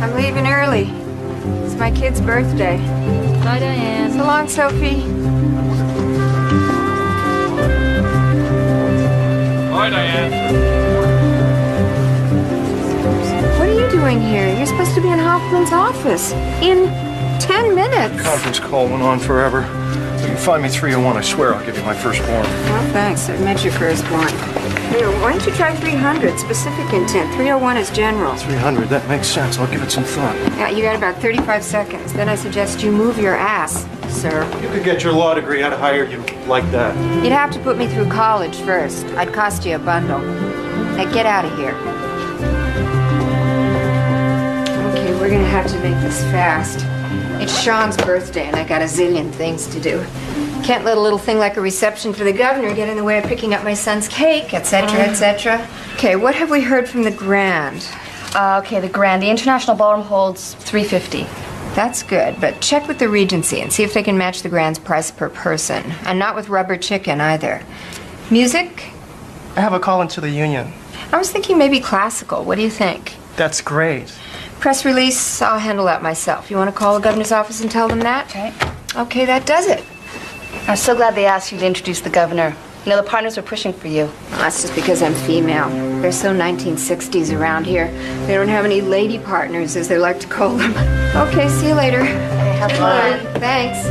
I'm leaving early. It's my kid's birthday. Bye, Diane. So long, Sophie. Bye, Diane. What are you doing here? You're supposed to be in Hoffman's office in 10 minutes. Conference call went on forever. If you find me 301, I swear I'll give you my firstborn. Well, thanks. I met your firstborn. Here, why don't you try 300? Specific intent. 301 is general. 300, that makes sense. I'll give it some thought. Yeah, you got about 35 seconds. Then I suggest you move your ass, sir. You could get your law degree. I'd hire you like that. You'd have to put me through college first. I'd cost you a bundle. Now get out of here. Okay, we're gonna have to make this fast. It's Sean's birthday and I got a zillion things to do. Can't let a little thing like a reception for the governor get in the way of picking up my son's cake, etc., etc. Okay, what have we heard from the Grand? Okay, the Grand. The International Ballroom holds 350. That's good, but check with the Regency and see if they can match the Grand's price per person. And not with rubber chicken either. Music? I have a call into the union. I was thinking maybe classical. What do you think? That's great. Press release, I'll handle that myself. You want to call the governor's office and tell them that? Okay. Okay, that does it. I'm so glad they asked you to introduce the governor. You know, the partners were pushing for you. Well, that's just because I'm female. They're so 1960s around here. They don't have any lady partners, as they like to call them. Okay, see you later. Okay, have fun. Thanks.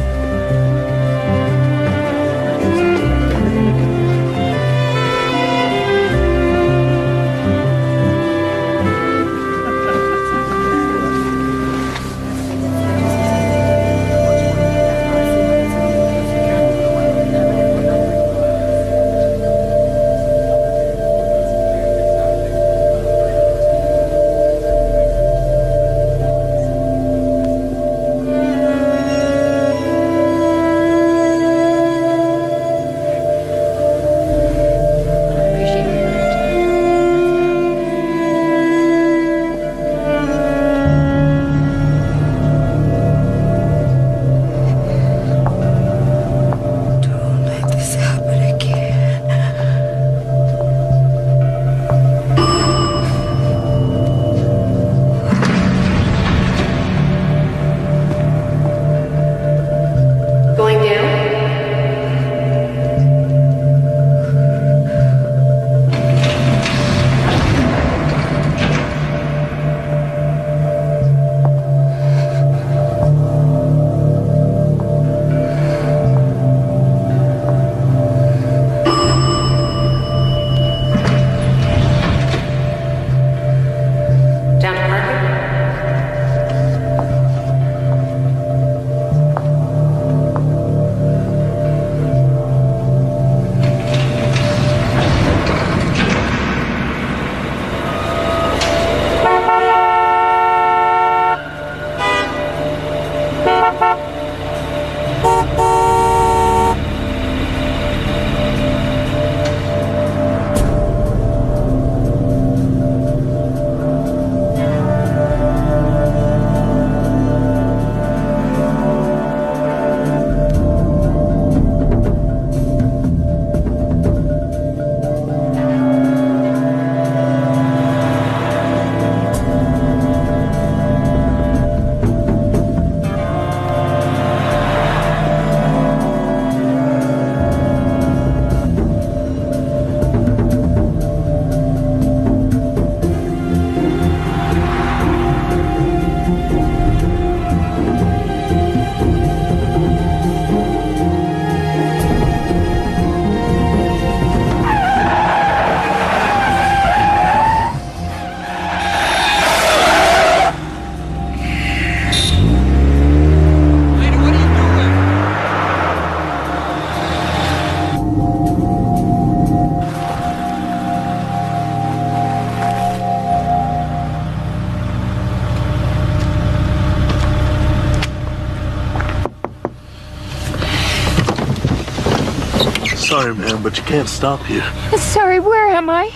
Sorry, ma'am, but you can't stop here. Sorry, where am I?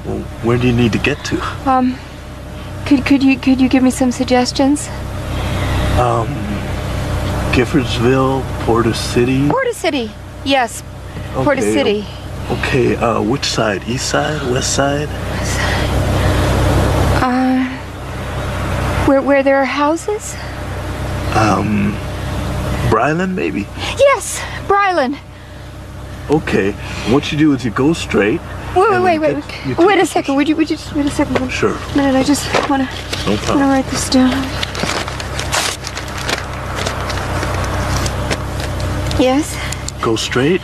Well, where do you need to get to? Could you give me some suggestions? Giffordsville, Porter City. Porter City. Yes, Okay. Porter City. Okay, which side? East side? West side? Where there are houses? Bryland, maybe? Yes, Bryland. Okay. What you do is you go straight. Wait you take a the second. Would you just wait a second? Sure. A minute, I just wanna No problem. write this down. Yes? Go straight.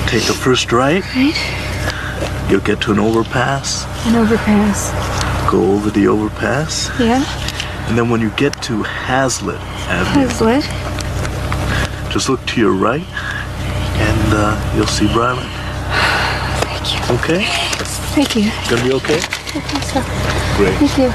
Take the first right. Right? You'll get to an overpass. An overpass. Go over the overpass. Yeah? And then when you get to Hazlitt Avenue, Hazlitt. just look to your right and you'll see Bryland. Thank you. Okay? Thank you. Gonna be okay? I think so. Great. Thank you.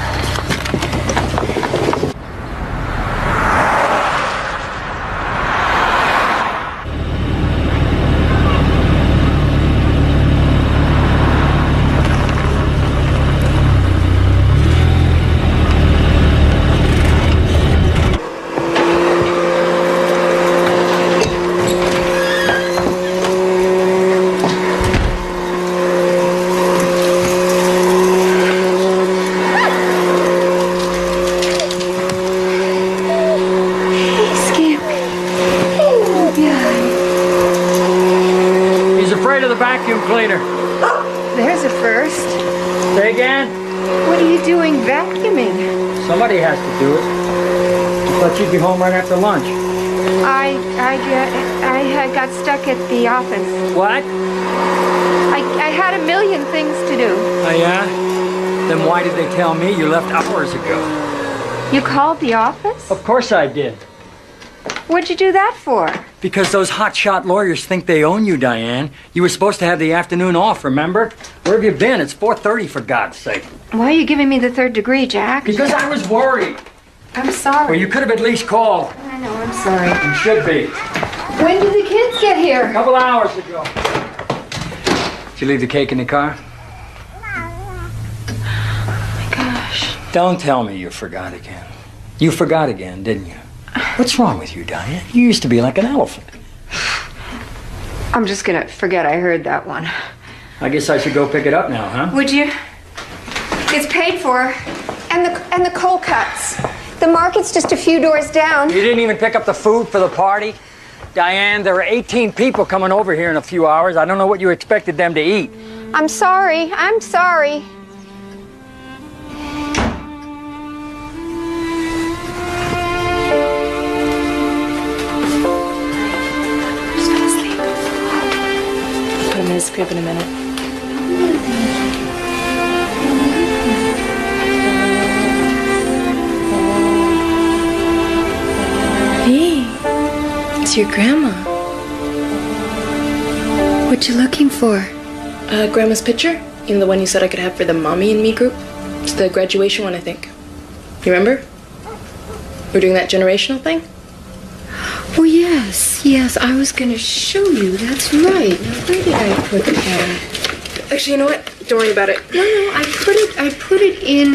He's afraid of the vacuum cleaner. There's a first. Say again? What are you doing vacuuming? Somebody has to do it. I thought you'd be home right after lunch. I got stuck at the office. What? I had a million things to do. Oh, yeah? Then why did they tell me you left hours ago? You called the office? Of course I did. What'd you do that for? Because those hotshot lawyers think they own you, Diane. You were supposed to have the afternoon off, remember? Where have you been? It's 4:30, for God's sake. Why are you giving me the third degree, Jack? Because I was worried. I'm sorry. Well, you could have at least called. I know, I'm sorry. You should be. When did the kids get A here? couple hours ago. Did you leave the cake in the car? Oh my gosh. Don't tell me you forgot again. You forgot again, didn't you? What's wrong with you, Diane? You used to be like an elephant. I'm just gonna forget I heard that one. I guess I should go pick it up now, huh? Would you? It's paid for. And the cold cuts. The market's just a few doors down. You didn't even pick up the food for the party? Diane, there are 18 people coming over here in a few hours. I don't know what you expected them to eat. I'm sorry. I'm sorry. Put him in his crib in a minute. Hey, it's your grandma. What you looking for? Grandma's picture? You know, the one you said I could have for the Mommy and Me group? It's the graduation one, I think. You remember? We're doing that generational thing? Oh, yes, I was gonna show you. That's right. Now, where did I put that? Actually, you know what? Don't worry about it. No, I put it in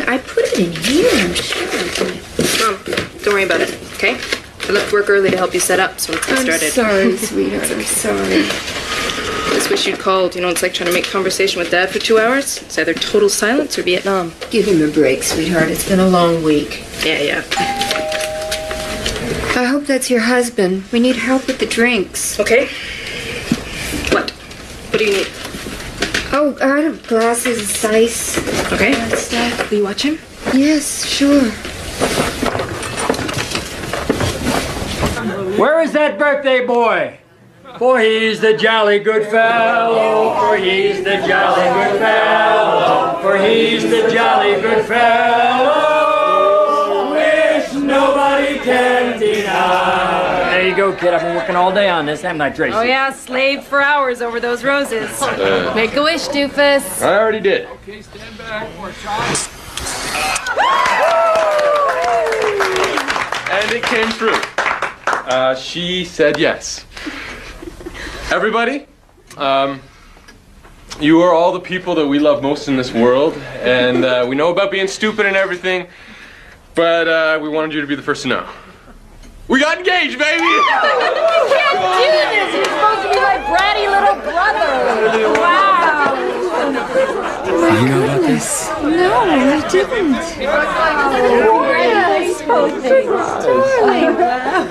here, I'm sure. Mom, don't worry about it, okay? I left work early to help you set up, so let's get started. I'm sorry, sweetheart, I'm sorry. Just wish you'd called. You know, it's like trying to make conversation with Dad for 2 hours. It's either total silence or Vietnam. Give him a break, sweetheart. It's been a long week. Yeah. I hope that's your husband. We need help with the drinks. Okay. What do you need? Oh, I have glasses, ice. Okay. That stuff. Will you watch him? Yes, sure. Where is that birthday boy? For he's the jolly good fellow, for he's the jolly good fellow, for he's the jolly good fellow, which nobody can deny. There you go, kid. I've been working all day on this, haven't I, Tracy? Oh yeah, slaved for hours over those roses. Make a wish, doofus. I already did. Okay, stand back. More And it came true. She said yes. Everybody, you are all the people that we love most in this world, and we know about being stupid and everything, but we wanted you to be the first to know. We got engaged, baby! You can't do this! You're supposed to be my bratty little brother! Wow! You know about this? No, I didn't.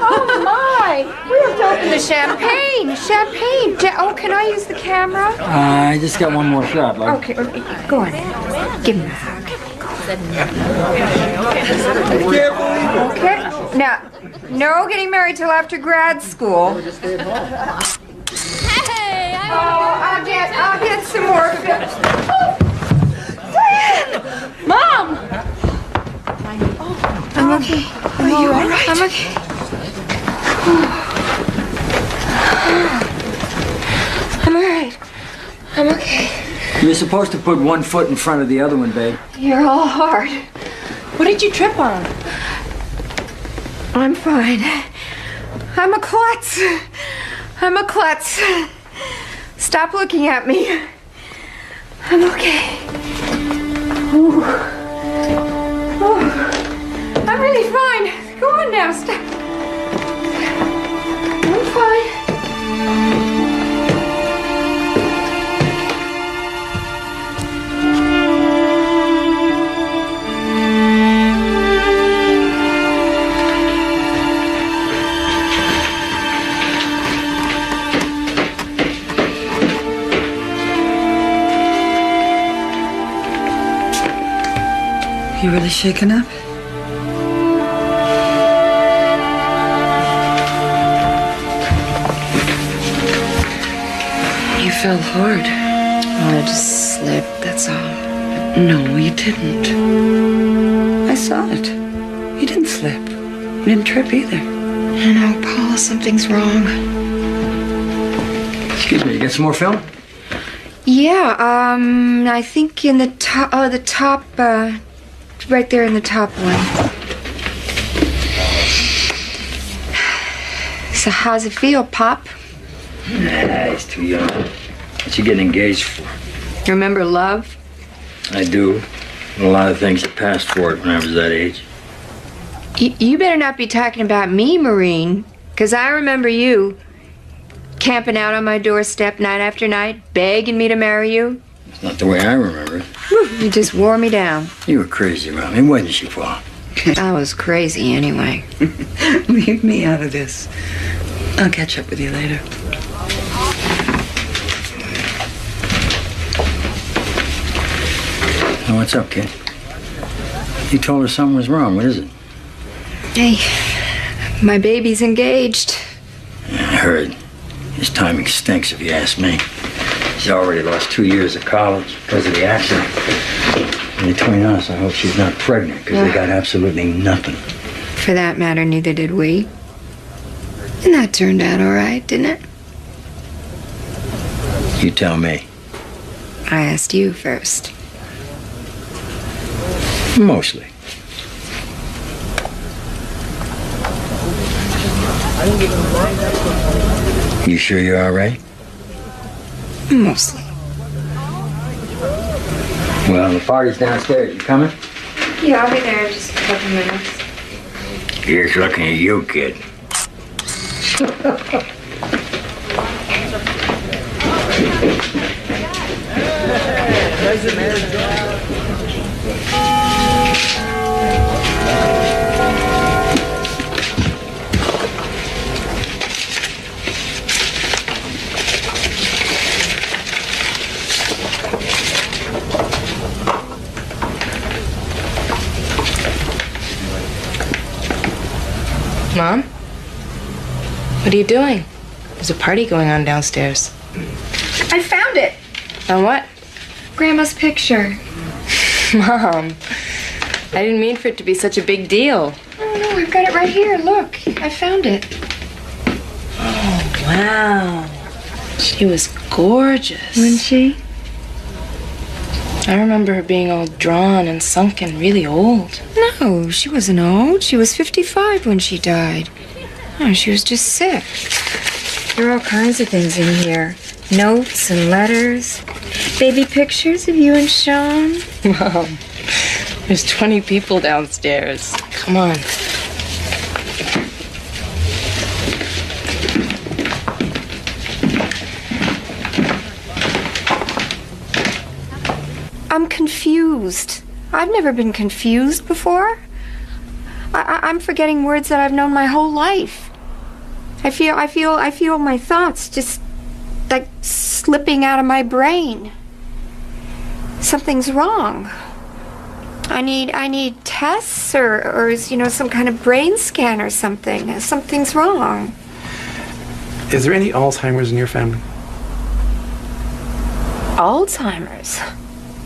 Oh my! We have to open the champagne. Champagne. Oh, can I use the camera? I just got one more shot. Okay, go on. Give me a hug. Okay. Now, no getting married till after grad school. Hey, I'll get some more. Mom! I'm okay. Are you all right? I'm okay. I'm all right. I'm okay. You're supposed to put one foot in front of the other one, babe. You're all hard. What did you trip on? I'm fine. I'm a klutz. I'm a klutz. Stop looking at me. I'm okay. Ooh. Ooh. I'm really fine. Go on now. Stop. I'm fine. You really shaken up? You fell hard. Oh, I just slipped, that's all. No, you didn't. I saw it. You didn't slip. You didn't trip either. No, Paula, something's wrong. Excuse me, you got some more film? Yeah, I think in the top, right there in the top one. So how's it feel, Pop? Nah, he's too young. What's he getting engaged for? Remember love? I do. A lot of things that passed for it when I was that age. You better not be talking about me, Maureen, because I remember you camping out on my doorstep night after night, begging me to marry you. It's not the way I remember it. You just wore me down. You were crazy around me, wasn't you, Paul? I was crazy anyway. Leave me out of this. I'll catch up with you later. Now, what's up, kid? You told her something was wrong. What is it? Hey, my baby's engaged. I heard. His timing stinks, if you ask me. She's already lost 2 years of college because of the accident. And between us, I hope she's not pregnant because they got absolutely nothing. For that matter, neither did we. And that turned out all right, didn't it? You tell me. I asked you first. Mostly. You sure you're all right? Mostly. Well, the party's downstairs. You coming? Yeah, I'll be there in just a couple minutes. Here's looking at you, kid. Mom? What are you doing? There's a party going on downstairs. I found it! On what? Grandma's picture. Mom, I didn't mean for it to be such a big deal. Oh, no, I've got it right here. Look, I found it. Oh, wow. She was gorgeous. Wasn't she? I remember her being all drawn and sunken, really old. No, she wasn't old. She was 55 when she died. Oh, she was just sick. There are all kinds of things in here. Notes and letters. Baby pictures of you and Sean. Mom, there's 20 people downstairs. Come on. I'm confused. I've never been confused before. I'm forgetting words that I've known my whole life. I feel my thoughts just like slipping out of my brain. Something's wrong. I need tests or some kind of brain scan or something. Something's wrong. Is there any Alzheimer's in your family? Alzheimer's?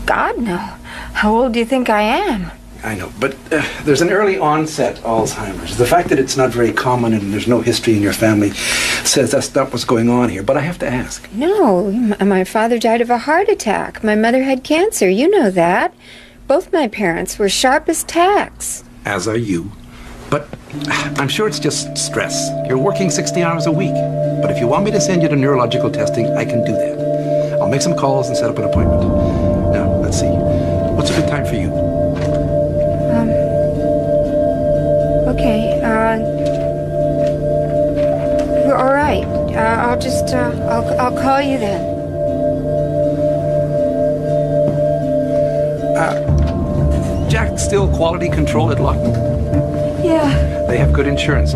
God, no. How old do you think I am? I know, but there's an early onset Alzheimer's. The fact that it's not very common and there's no history in your family says that's not what's going on here, but I have to ask. No, my father died of a heart attack. My mother had cancer, you know that. Both my parents were sharp as tacks. As are you. But I'm sure it's just stress. You're working 60 hours a week. But if you want me to send you to neurological testing, I can do that. I'll make some calls and set up an appointment. Now, let's see. What's a good time for you? Okay, all right. I'll just, I'll call you then. Jack still quality control at Lawton? Yeah. They have good insurance.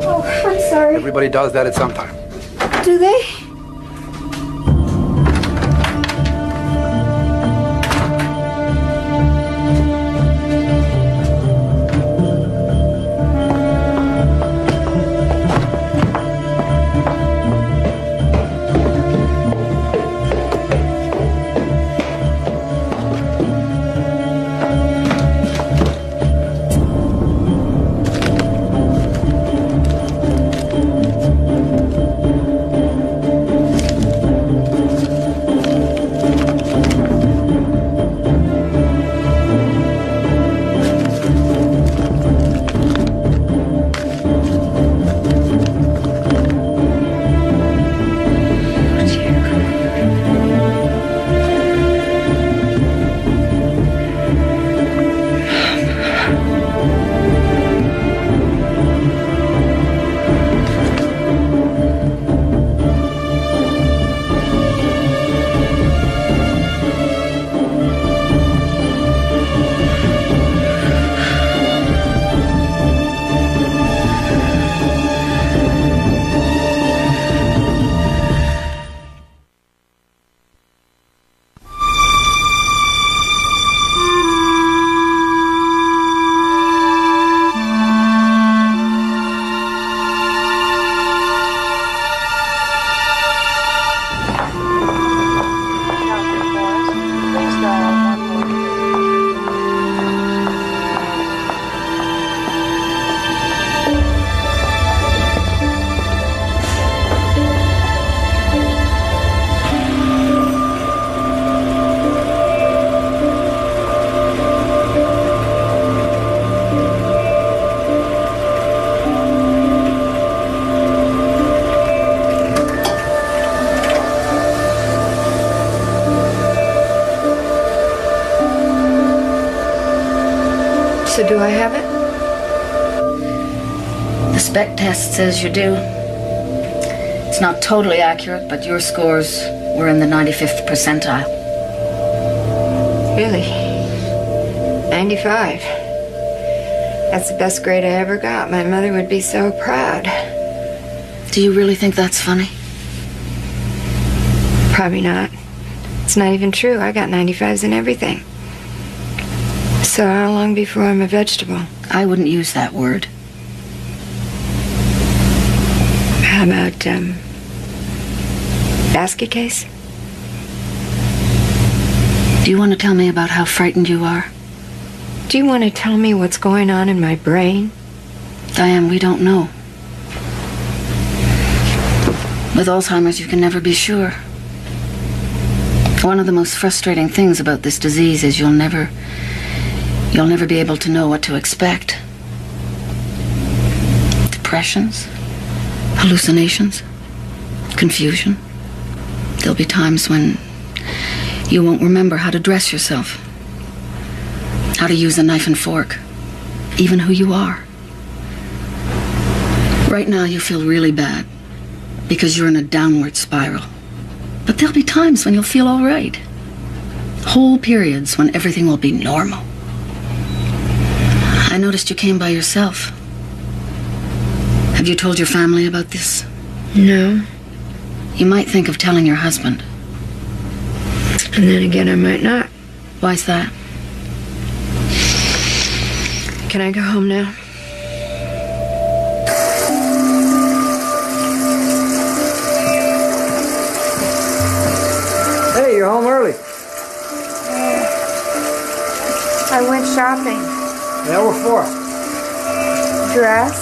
Oh, I'm sorry. Everybody does that at some time. Do they? So do I have it? The spec test says you do. It's not totally accurate, but your scores were in the 95th percentile. Really? 95. That's the best grade I ever got. My mother would be so proud. Do you really think that's funny? Probably not. It's not even true. I got 95s in everything. So how long before I'm a vegetable? I wouldn't use that word. How about, basket case? Do you want to tell me about how frightened you are? Do you want to tell me what's going on in my brain? Diane, we don't know. With Alzheimer's, you can never be sure. One of the most frustrating things about this disease is you'll never be able to know what to expect. Depressions, hallucinations, confusion. There'll be times when you won't remember how to dress yourself, how to use a knife and fork, even who you are. Right now you feel really bad because you're in a downward spiral. But there'll be times when you'll feel all right. Whole periods when everything will be normal. I noticed you came by yourself. Have you told your family about this? No. You might think of telling your husband. And then again, I might not. Why's that? Can I go home now? Hey, you're home early. I went shopping. Yeah, what for? Dress?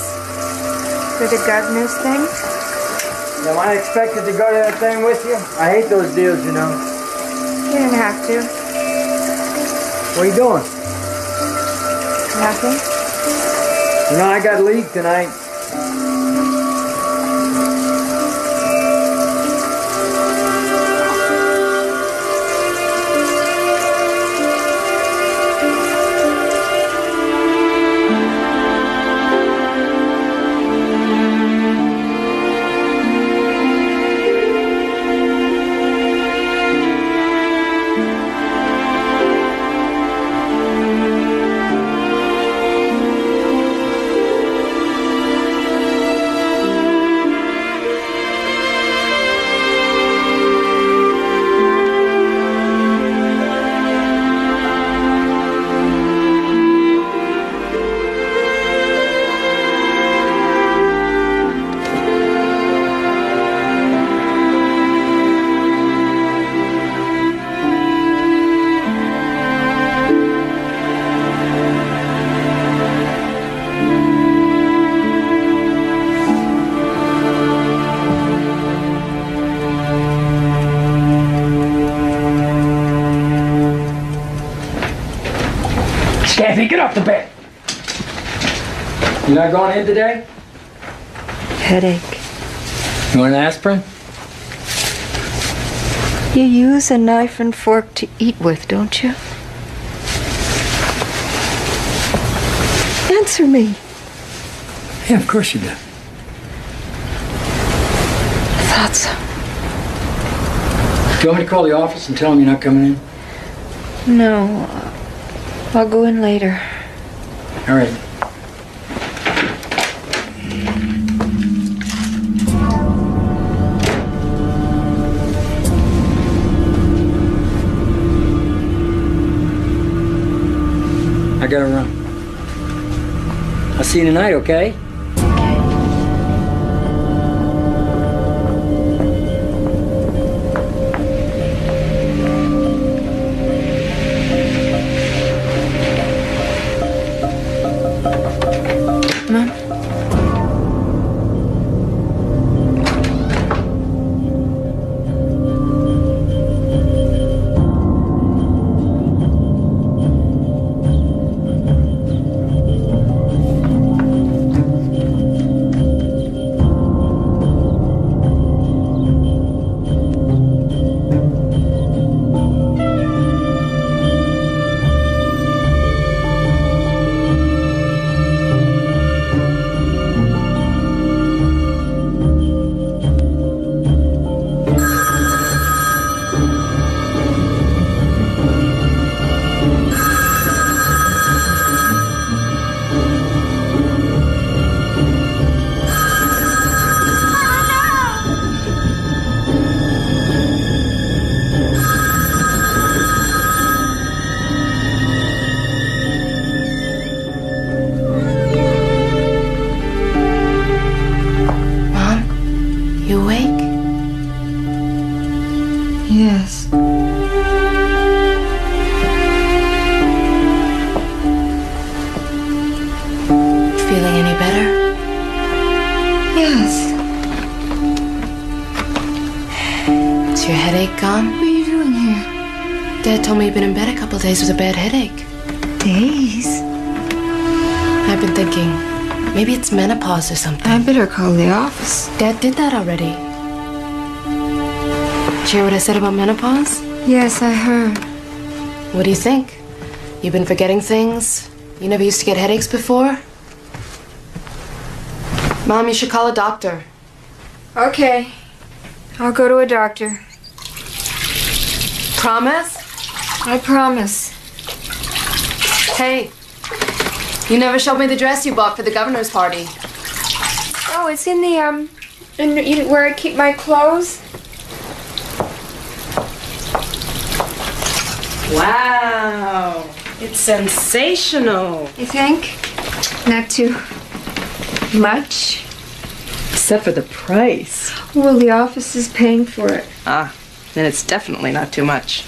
For the governor's thing? Am I expected to go to that thing with you? I hate those deals, you know. You didn't have to. What are you doing? Nothing. You know, I got leave tonight. Kathy, get off the bed. You not going in today? Headache. You want an aspirin? You use a knife and fork to eat with, don't you? Answer me. Yeah, of course you do. I thought so. Do you want me to call the office and tell them you're not coming in? No. I'll go in later. All right. I gotta run. I'll see you tonight, okay? Yes. Feeling any better? Yes. Is your headache gone? What are you doing here? Dad told me you've been in bed a couple days with a bad headache. Days? I've been thinking, maybe it's menopause or something. I better call the office. Dad did that already. Did you hear what I said about menopause? Yes, I heard. What do you think? You've been forgetting things? You never used to get headaches before? Mom, you should call a doctor. Okay. I'll go to a doctor. Promise? I promise. Hey, you never showed me the dress you bought for the governor's party. Oh, it's in the, where I keep my clothes. Wow, it's sensational. You think? Not too much? Except for the price. Well, the office is paying for it. Ah, then it's definitely not too much.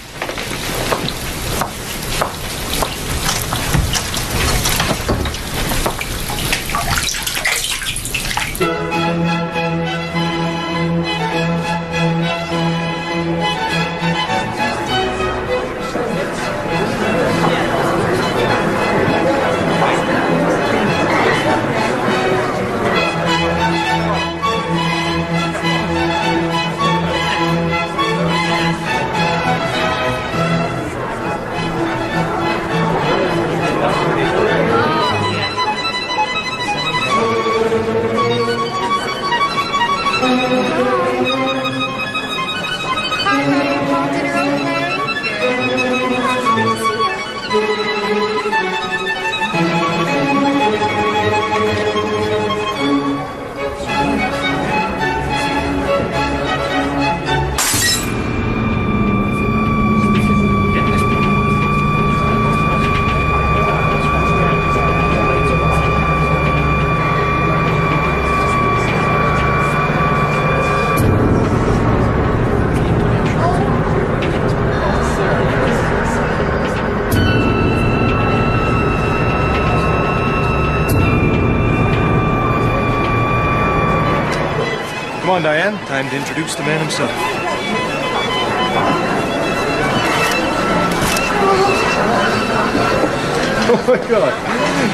Come on, Diane. Time to introduce the man himself. Oh my God.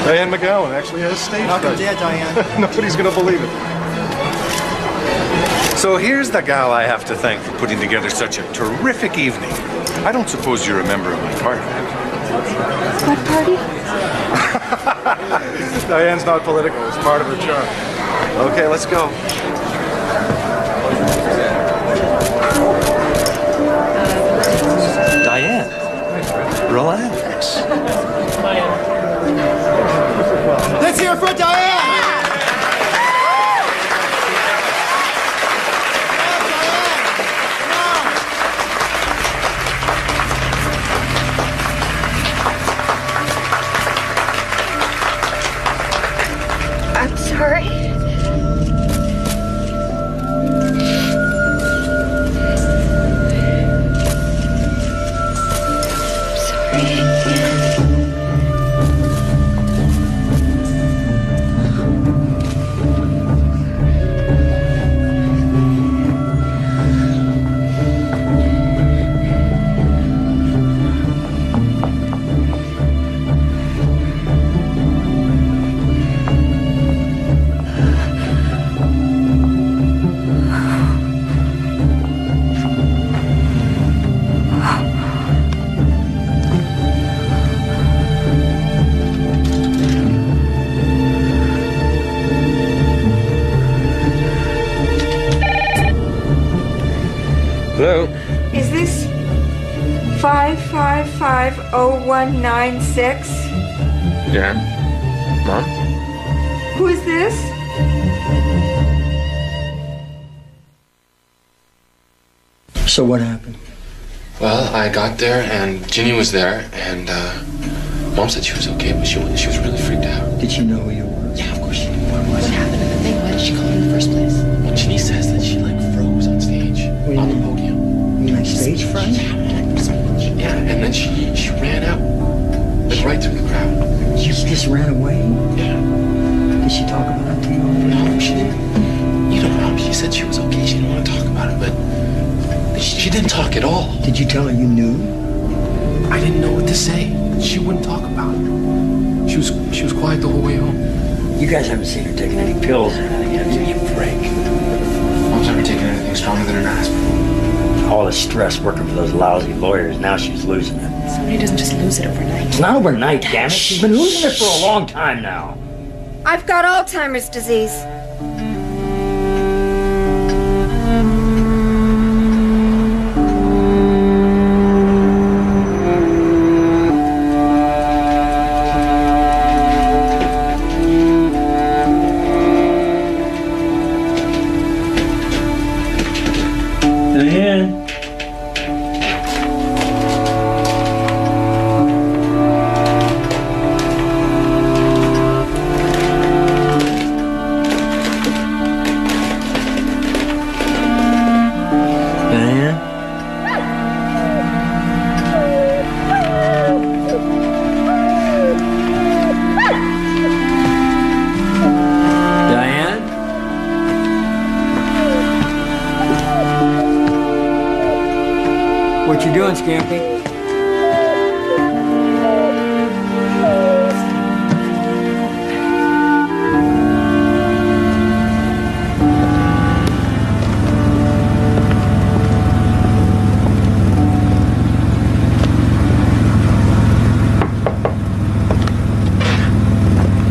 Diane McGowan actually has stage fright. Welcome there, Diane. Nobody's gonna believe it. So here's the gal I have to thank for putting together such a terrific evening. I don't suppose you're a member of my party. What party? Diane's not political. It's part of her charm. Okay, let's go. Diane, relax. Let's hear it for Diane! I'm sorry. Hello? Is this 5550196? Yeah. Mom? Who is this? So what happened? Well, I got there and Ginny was there and Mom said she was okay, but she was really freaked out. Did she know who you were? Yeah, of course she knew what happened in the thing. Why did she call her in the first place? Well, Ginny says that she froze on stage, on the podium. You like stage fright? Yeah, and then she ran out, right through the crowd. You just ran away? Yeah. Did she talk about it to you? No, she didn't. You know, Mom, she said she was okay. She didn't want to talk about it, but she didn't talk at all. Did you tell her you knew? I didn't know what to say. She wouldn't talk about it. She was quiet the whole way home. You guys haven't seen her taking any pills or anything, have you? Give me a break. Mom's never taken anything stronger than an aspirin. All the stress working for those lousy lawyers, now she's losing it. Somebody doesn't just lose it overnight. It's not overnight, damn it. She's been losing it for a long time now. I've got Alzheimer's disease. doing, Scampy?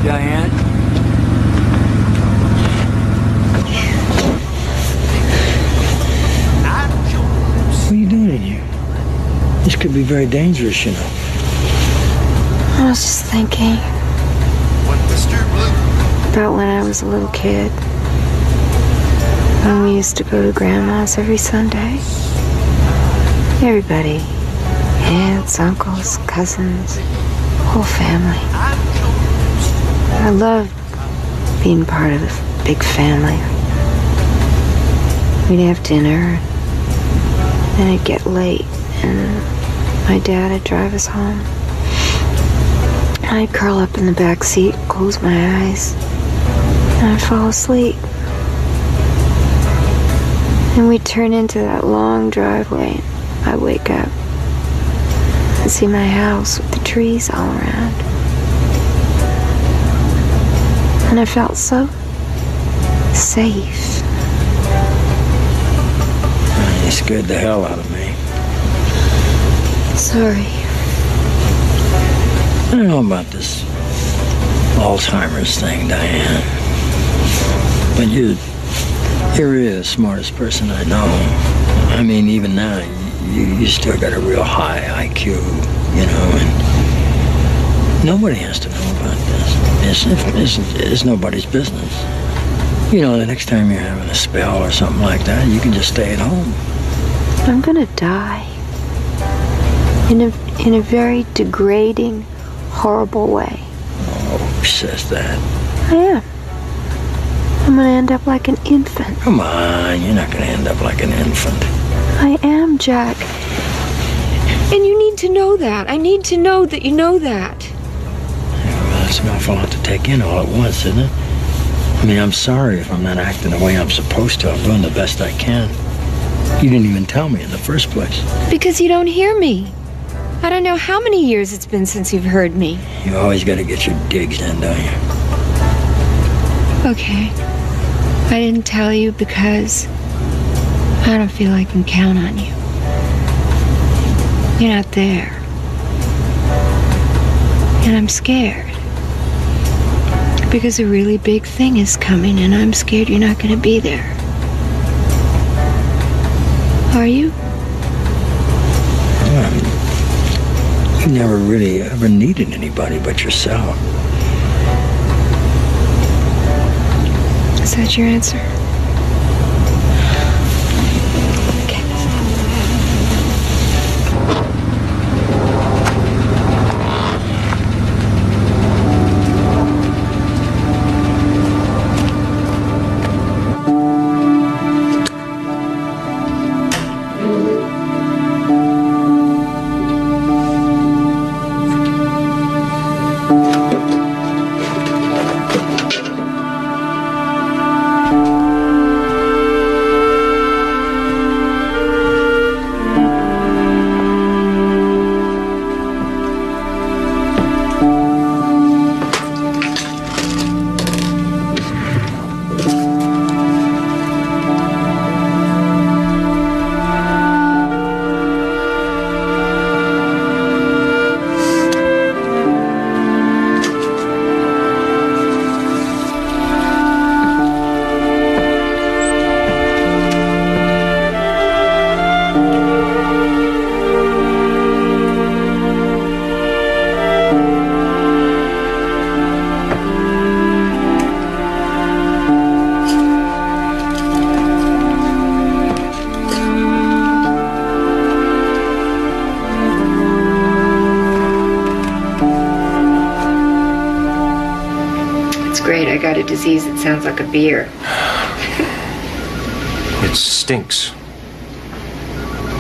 Diane? What are you doing in here? This could be very dangerous, you know. I was just thinking about when I was a little kid. When we used to go to Grandma's every Sunday. Everybody. Aunts, uncles, cousins, whole family. I loved being part of a big family. We'd have dinner, and it'd get late, and my dad would drive us home. I'd curl up in the back seat, close my eyes, and I'd fall asleep. And we'd turn into that long driveway. I'd wake up and see my house with the trees all around. And I felt so safe. You scared the hell out of me. Sorry. I don't know about this Alzheimer's thing, Diane. But you're really the smartest person I know. I mean, even now, you still got a real high IQ, you know, and nobody has to know about this. It's nobody's business. You know, the next time you're having a spell or something like that, you can just stay at home. I'm gonna die. In a very degrading, horrible way. Oh, who says that? I am. I'm gonna end up like an infant. Come on, you're not gonna end up like an infant. I am, Jack. And you need to know that. I need to know that you know that. Yeah, well, that's an awful lot to take in all at once, isn't it? I mean, I'm sorry if I'm not acting the way I'm supposed to. I'm doing the best I can. You didn't even tell me in the first place. Because you don't hear me. I don't know how many years it's been since you've heard me. You always gotta get your digs in, don't you? Okay. I didn't tell you because I don't feel I can count on you. You're not there. And I'm scared. Because a really big thing is coming and I'm scared you're not gonna be there. Are you? You never really ever needed anybody but yourself. Is that your answer? Great, I got a disease that sounds like a beer. It stinks.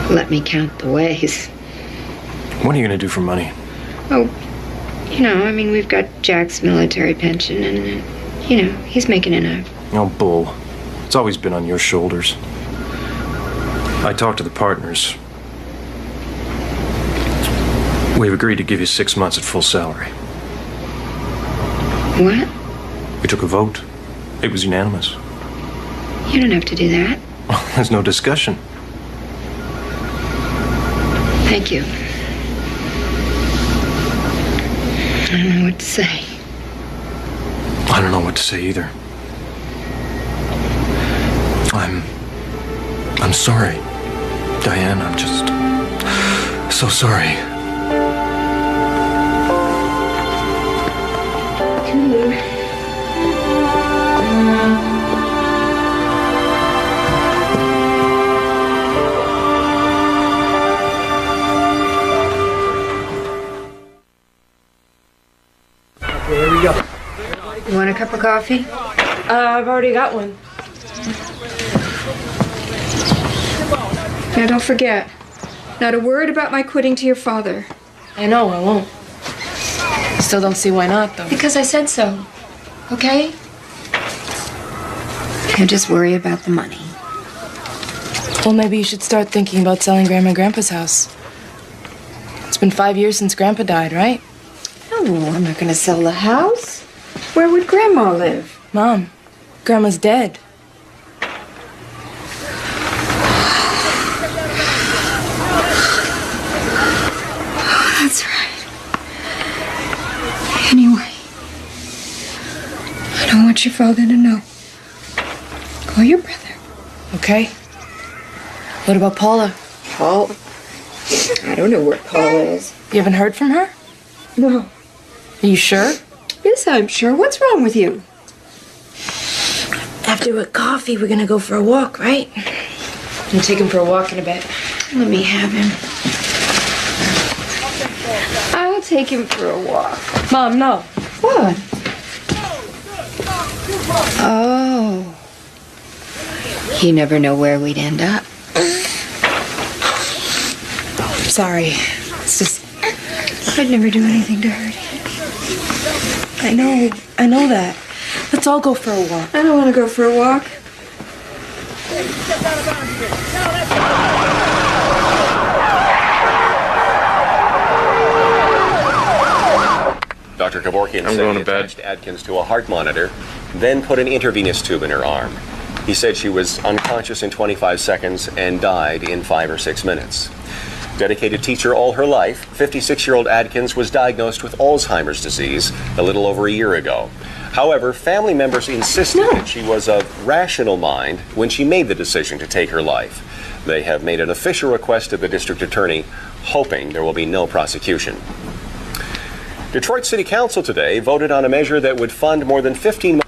Let me count the ways. What are you gonna do for money? Oh, you know, I mean, we've got Jack's military pension and, you know, he's making enough. Oh, bull. It's always been on your shoulders. I talked to the partners. We've agreed to give you 6 months at full salary. What? We took a vote. It was unanimous. You don't have to do that. There's no discussion. Thank you. I don't know what to say. I don't know what to say either. I'm sorry, Diane. I'm just so sorry. Okay, here we go. You want a cup of coffee? I've already got one. Now, don't forget, not a word about my quitting to your father. I know, I won't. Still don't see why not, though. Because I said so. Okay? And just worry about the money. Well, maybe you should start thinking about selling Grandma and Grandpa's house. It's been 5 years since Grandpa died, right? No, I'm not going to sell the house. Where would Grandma live? Mom, Grandma's dead. That's right. Anyway, I don't want your father to know. Call your brother. Okay. What about Paula? Paula? I don't know where Paula is. You haven't heard from her? No. Are you sure? Yes, I'm sure. What's wrong with you? After a coffee, we're gonna go for a walk, right? I'm take him for a walk in a bit. Let me have him. I'll take him for a walk. Mom, no. What? Oh. You never know where we'd end up. Sorry. It's just... I'd never do anything to hurt you. I know that. Let's all go for a walk. I don't want to go for a walk. Dr. Kevorkian said he attached Adkins to a heart monitor, then put an intravenous tube in her arm. He said she was unconscious in 25 seconds and died in 5 or 6 minutes. Dedicated teacher all her life, 56-year-old Adkins was diagnosed with Alzheimer's disease a little over a year ago. However, family members insisted that she was of rational mind when she made the decision to take her life. They have made an official request to the district attorney, hoping there will be no prosecution. Detroit City Council today voted on a measure that would fund more than 15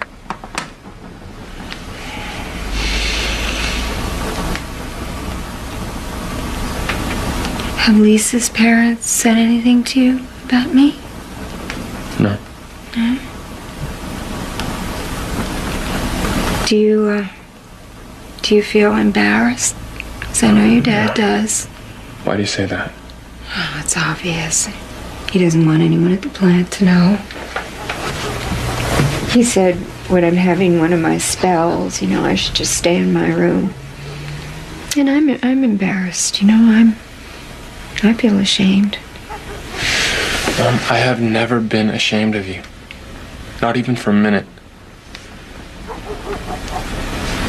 Have Lisa's parents said anything to you about me? No. No? Do you feel embarrassed? Because I know your dad does. Why do you say that? Oh, it's obvious. He doesn't want anyone at the plant to know. He said when I'm having one of my spells, I should just stay in my room. And I'm embarrassed, I feel ashamed. I have never been ashamed of you. Not even for a minute.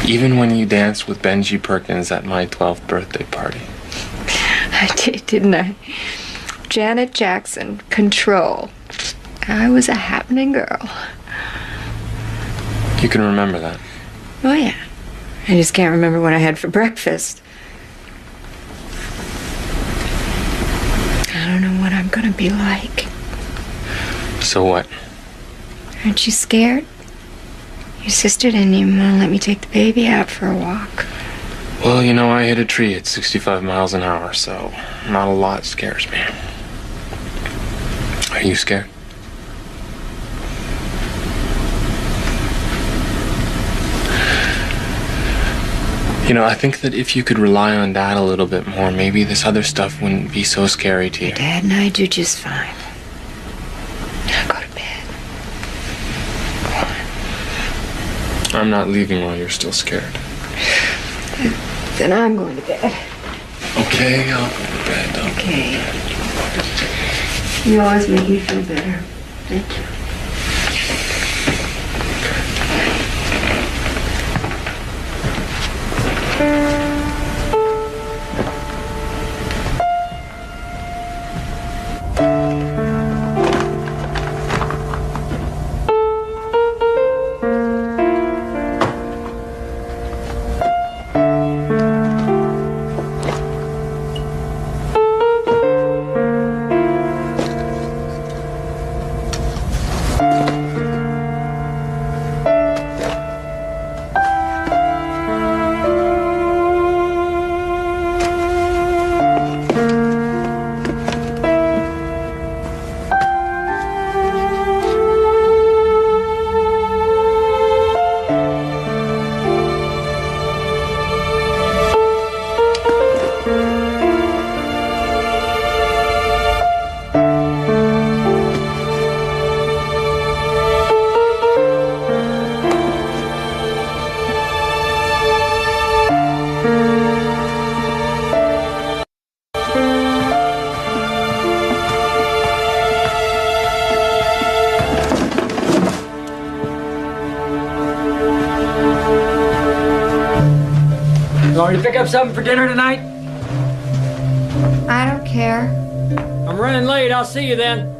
Even when you danced with Benji Perkins at my 12th birthday party. I did, didn't I? Janet Jackson, Control. I was a happening girl. You can remember that. Oh, yeah. I just can't remember what I had for breakfast. I don't know what I'm gonna be like. So what? Aren't you scared? Your sister didn't even want to let me take the baby out for a walk. Well, I hit a tree at 65 miles an hour, so not a lot scares me. Are you scared? I think that if you could rely on Dad a little bit more, maybe this other stuff wouldn't be so scary to you. Dad and I do just fine. Now go to bed. I'm not leaving while you're still scared. Then I'm going to bed. Okay, I'll go to bed. Okay. You always make me feel better. Thank you. Want me to pick up something for dinner tonight? I don't care. I'm running late. I'll see you then.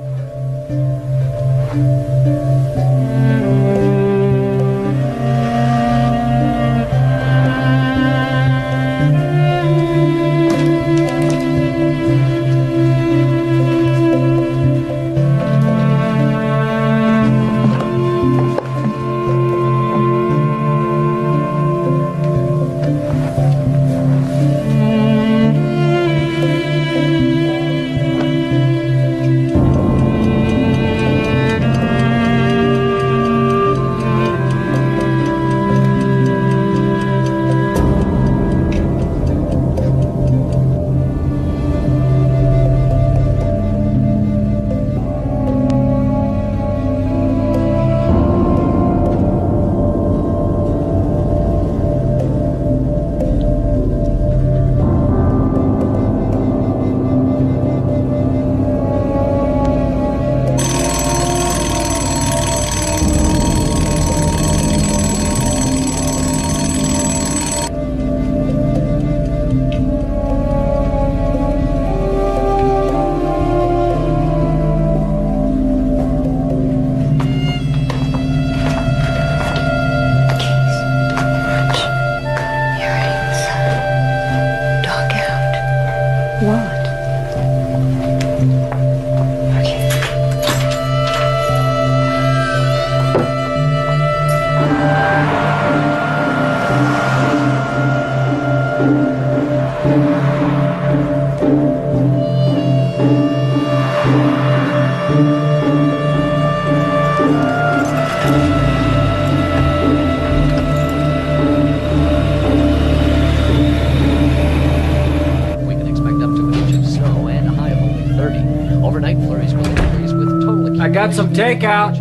Got some takeout.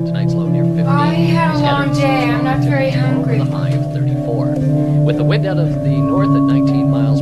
Tonight's low near 50. I had a long day. I'm not very hungry. The high of 34. With the wind out of the north at 19 miles.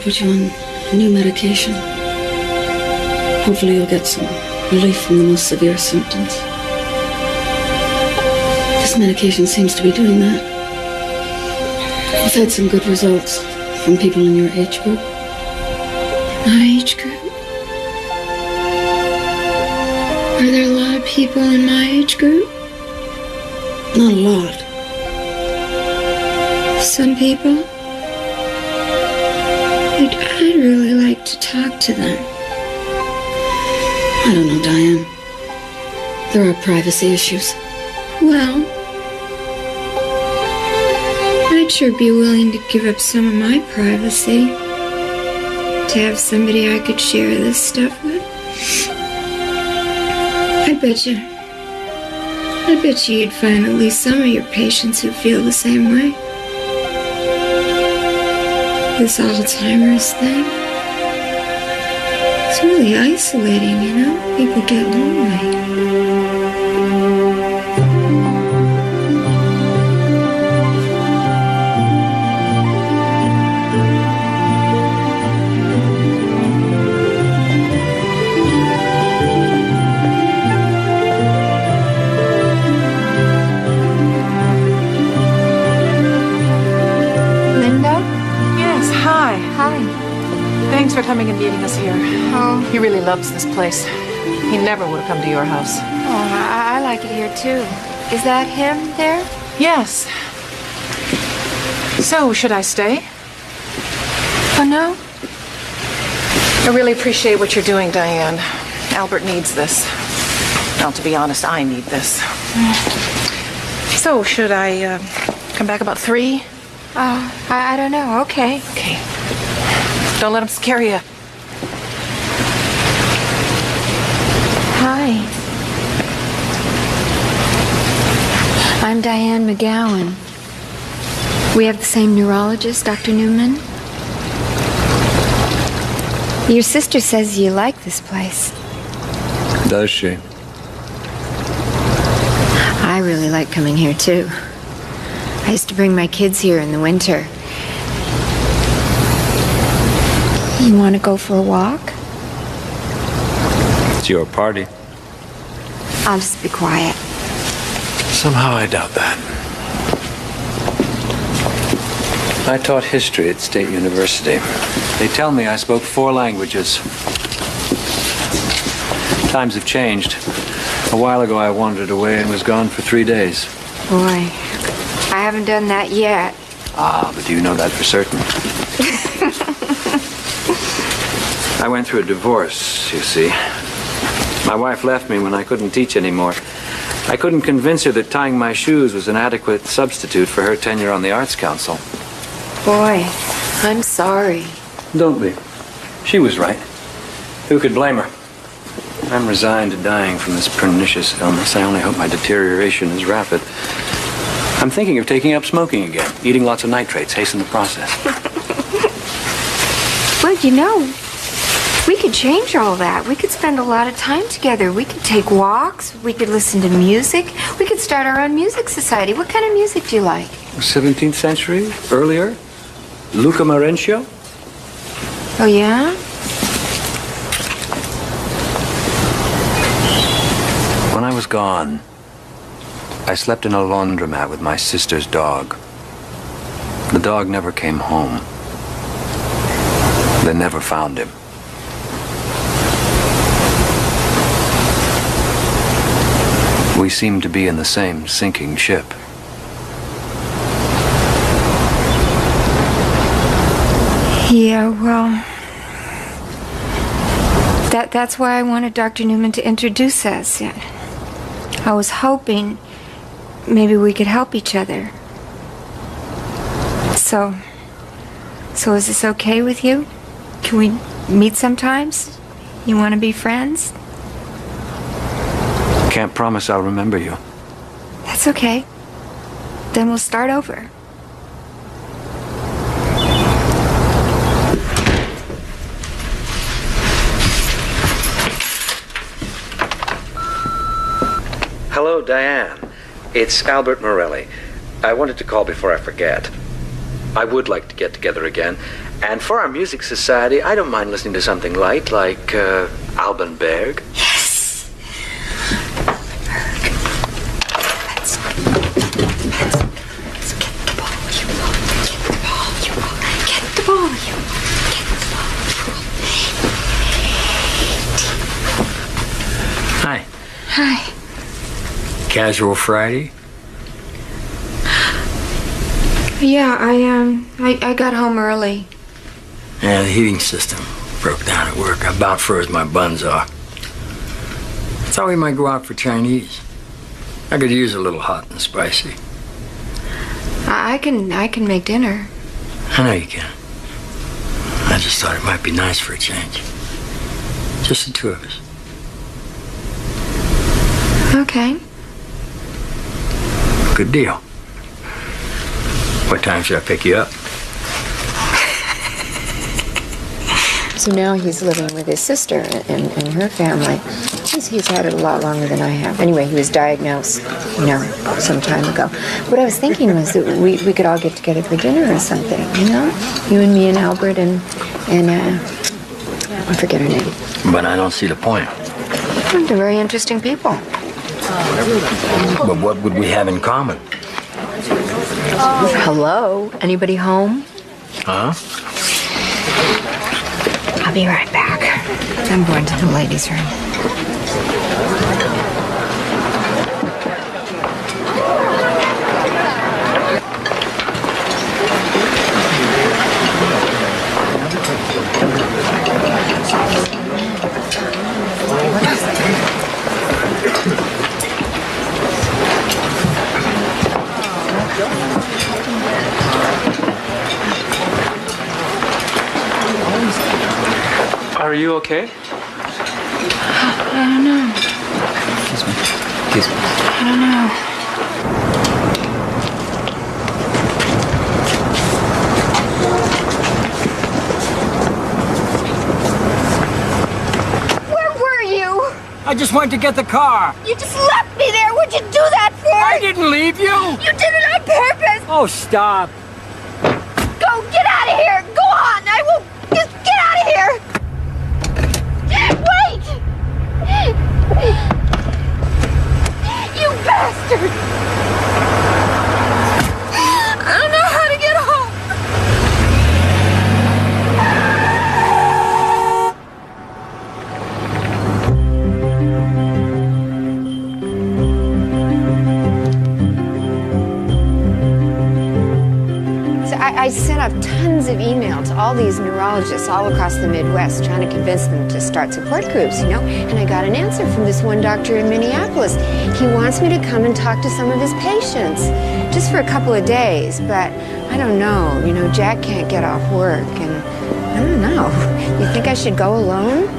put you on new medication. Hopefully you'll get some relief from the most severe symptoms. This medication seems to be doing that. I've had some good results from people in your age group. My age group? Are there a lot of people in my age group? Not a lot. Some people? I'd really like to talk to them. I don't know, Diane. There are privacy issues. Well, I'd sure be willing to give up some of my privacy to have somebody I could share this stuff with. I bet you you'd find at least some of your patients who feel the same way. This Alzheimer's thing. It's really isolating, you know? People get lonely. Thanks for coming and meeting us here. Oh. He really loves this place. He never would have come to your house. Oh, I like it here, too. Is that him there? Yes. So, should I stay? Oh, no? I really appreciate what you're doing, Diane. Albert needs this. Well, to be honest, I need this. So, should I come back about 3? Oh, I don't know. Okay. Okay. Don't let him scare you. Hi. I'm Diane McGowan. We have the same neurologist, Dr. Newman. Your sister says you like this place. Does she? I really like coming here, too. I used to bring my kids here in the winter. You want to go for a walk? It's your party. I'll just be quiet. Somehow I doubt that. I taught history at State University. They tell me I spoke 4 languages. Times have changed. A while ago I wandered away and was gone for 3 days. Boy, I haven't done that yet. Ah, but do you know that for certain? I went through a divorce, you see. My wife left me when I couldn't teach anymore. I couldn't convince her that tying my shoes was an adequate substitute for her tenure on the Arts Council. Boy, I'm sorry. Don't be. She was right. Who could blame her? I'm resigned to dying from this pernicious illness. I only hope my deterioration is rapid. I'm thinking of taking up smoking again. Eating lots of nitrates, hasten the process. Well, you know, we could change all that. We could spend a lot of time together. We could take walks. We could listen to music. We could start our own music society. What kind of music do you like? 17th century? Earlier? Luca Marencio? Oh, yeah? When I was gone, I slept in a laundromat with my sister's dog. The dog never came home. They never found him. We seem to be in the same sinking ship. Yeah, well, that's why I wanted Dr. Newman to introduce us. I was hoping maybe we could help each other. So is this okay with you? Can we meet sometimes? You want to be friends? Can't promise I'll remember you. That's okay. Then we'll start over. Hello, Diane. It's Albert Morelli. I wanted to call before I forget. I would like to get together again. And for our music society, I don't mind listening to something light, like Alban Berg. Yes! Let's get the ball, you all. Get the ball, you all. Get the ball, you all. Get the ball, you all. Hi. Hi. Casual Friday? Yeah, I got home early. Yeah, the heating system broke down at work. I about froze my buns off. Thought we might go out for Chinese. I could use a little hot and spicy. I can make dinner. I know you can. I just thought it might be nice for a change. Just the two of us. Okay. Good deal. What time should I pick you up? So now he's living with his sister and her family. He's had it a lot longer than I have. Anyway, he was diagnosed, some time ago. What I was thinking was that we could all get together for dinner or something, You and me and Albert and I forget her name. But I don't see the point. They're very interesting people. But what would we have in common? Hello? Anybody home? Huh? I'll be right back. I'm going to the ladies' room. Are you okay? I don't know. Excuse me. I don't know. Where were you? I just went to get the car. You just left me there. What'd you do that for? I didn't leave you. You did it on purpose. Oh, stop. Go, get out of here. Go on. I will. Just get out of here. Wait! You bastard! I don't know how to get home. I sent out tons of email to all these neurologists all across the Midwest trying to convince them to start support groups, and I got an answer from this one doctor in Minneapolis. He wants me to come and talk to some of his patients, just for a couple of days, but I don't know. Jack can't get off work, and I don't know. You think I should go alone?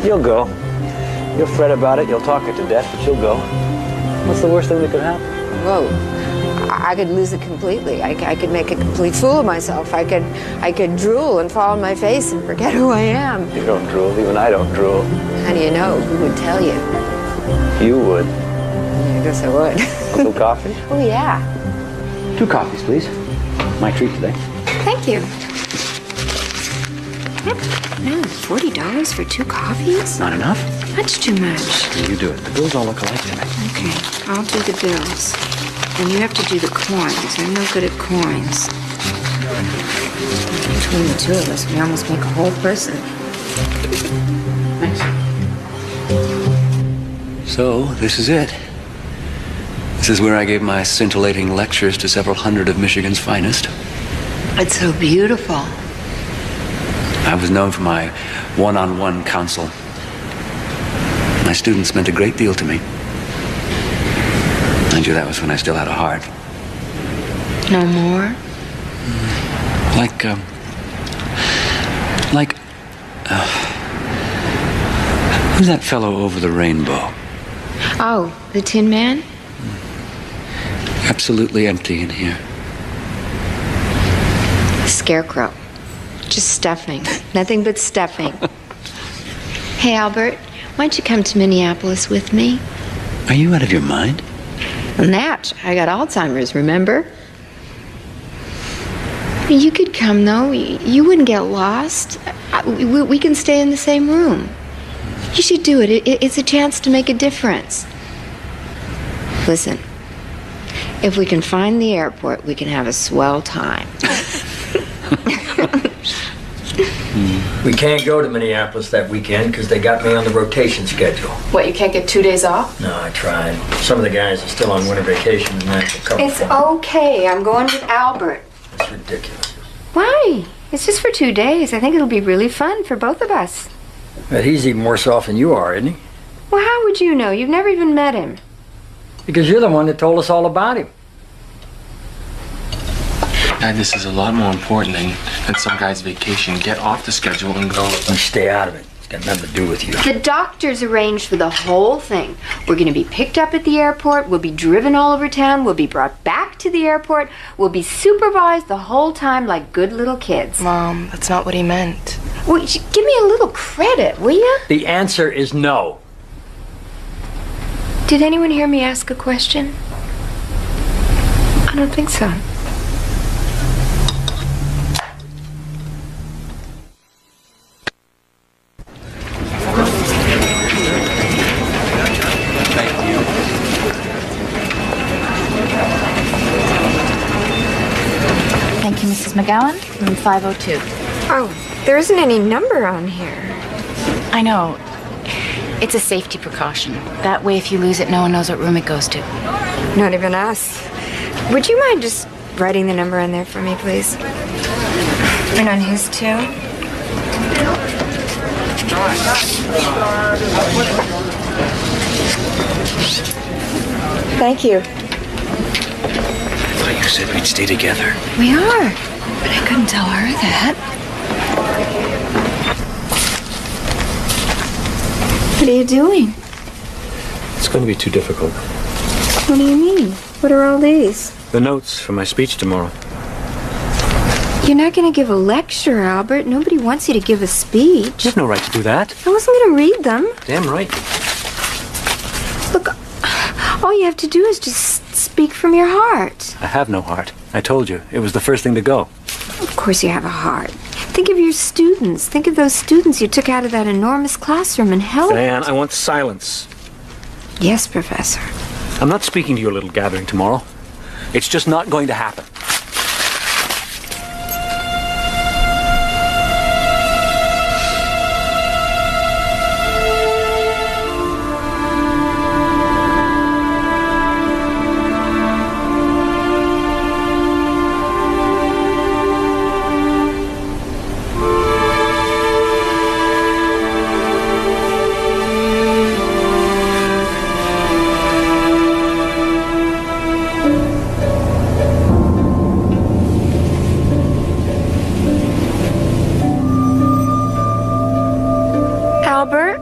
You'll go. You'll fret about it, you'll talk it to death, but you'll go. What's the worst thing that could happen? Whoa. I could lose it completely. I could make a complete fool of myself. I could drool and fall on my face and forget who I am. You don't drool. Even I don't drool. How do you know? Who would tell you? You would. Yeah, I guess I would. A little coffee? Oh, yeah. 2 coffees, please. My treat today. Thank you. No, $40 for 2 coffees? Not enough? That's too much. You do it. The bills all look alike to me. Okay, I'll do the bills. And you have to do the coins. I'm no good at coins. Between the two of us, we almost make a whole person. Thanks. So, this is it. This is where I gave my scintillating lectures to several hundred of Michigan's finest. It's so beautiful. I was known for my one-on-one counsel. My students meant a great deal to me. Mind you, that was when I still had a heart. No more? Who's that fellow over the rainbow? Oh, the Tin Man? Absolutely empty in here. Scarecrow. Just stuffing. Nothing but stuffing. Hey, Albert, why don't you come to Minneapolis with me? Are you out of your mind? Natch, I got Alzheimer's, remember? You could come, though. You wouldn't get lost. We can stay in the same room. You should do it. It's a chance to make a difference. Listen, if we can find the airport, we can have a swell time. We can't go to Minneapolis that weekend because they got me on the rotation schedule. What, you can't get 2 days off? No, I tried. Some of the guys are still on winter vacation and that's a couple. It's okay. I'm going with Albert. It's ridiculous. Why? It's just for 2 days. I think it'll be really fun for both of us. But he's even worse off than you are, isn't he? Well, how would you know? You've never even met him. Because you're the one that told us all about him. Dad, this is a lot more important than some guy's vacation. Get off the schedule and go. You stay out of it. It's got nothing to do with you. The doctors arranged for the whole thing. We're going to be picked up at the airport. We'll be driven all over town. We'll be brought back to the airport. We'll be supervised the whole time like good little kids. Mom, that's not what he meant. Well, give me a little credit, will you? The answer is no. Did anyone hear me ask a question? I don't think so. Thank you, Mrs. McGowan. Room 502. Oh, there isn't any number on here. I know. It's a safety precaution. That way, if you lose it, no one knows what room it goes to. Not even us. Would you mind just writing the number on there for me, please? And on his, too? Thank you. I thought you said we'd stay together. We are. But I couldn't tell her that. What are you doing? It's going to be too difficult. What do you mean? What are all these? The notes for my speech tomorrow. You're not going to give a lecture, Albert. Nobody wants you to give a speech. You have no right to do that. I wasn't going to read them. Damn right. Look, all you have to do is just speak from your heart. I have no heart. I told you. It was the first thing to go. Of course you have a heart. Think of your students. Think of those students you took out of that enormous classroom and helped. Diane, I want silence. Yes, Professor. I'm not speaking to your little gathering tomorrow. It's just not going to happen. Albert?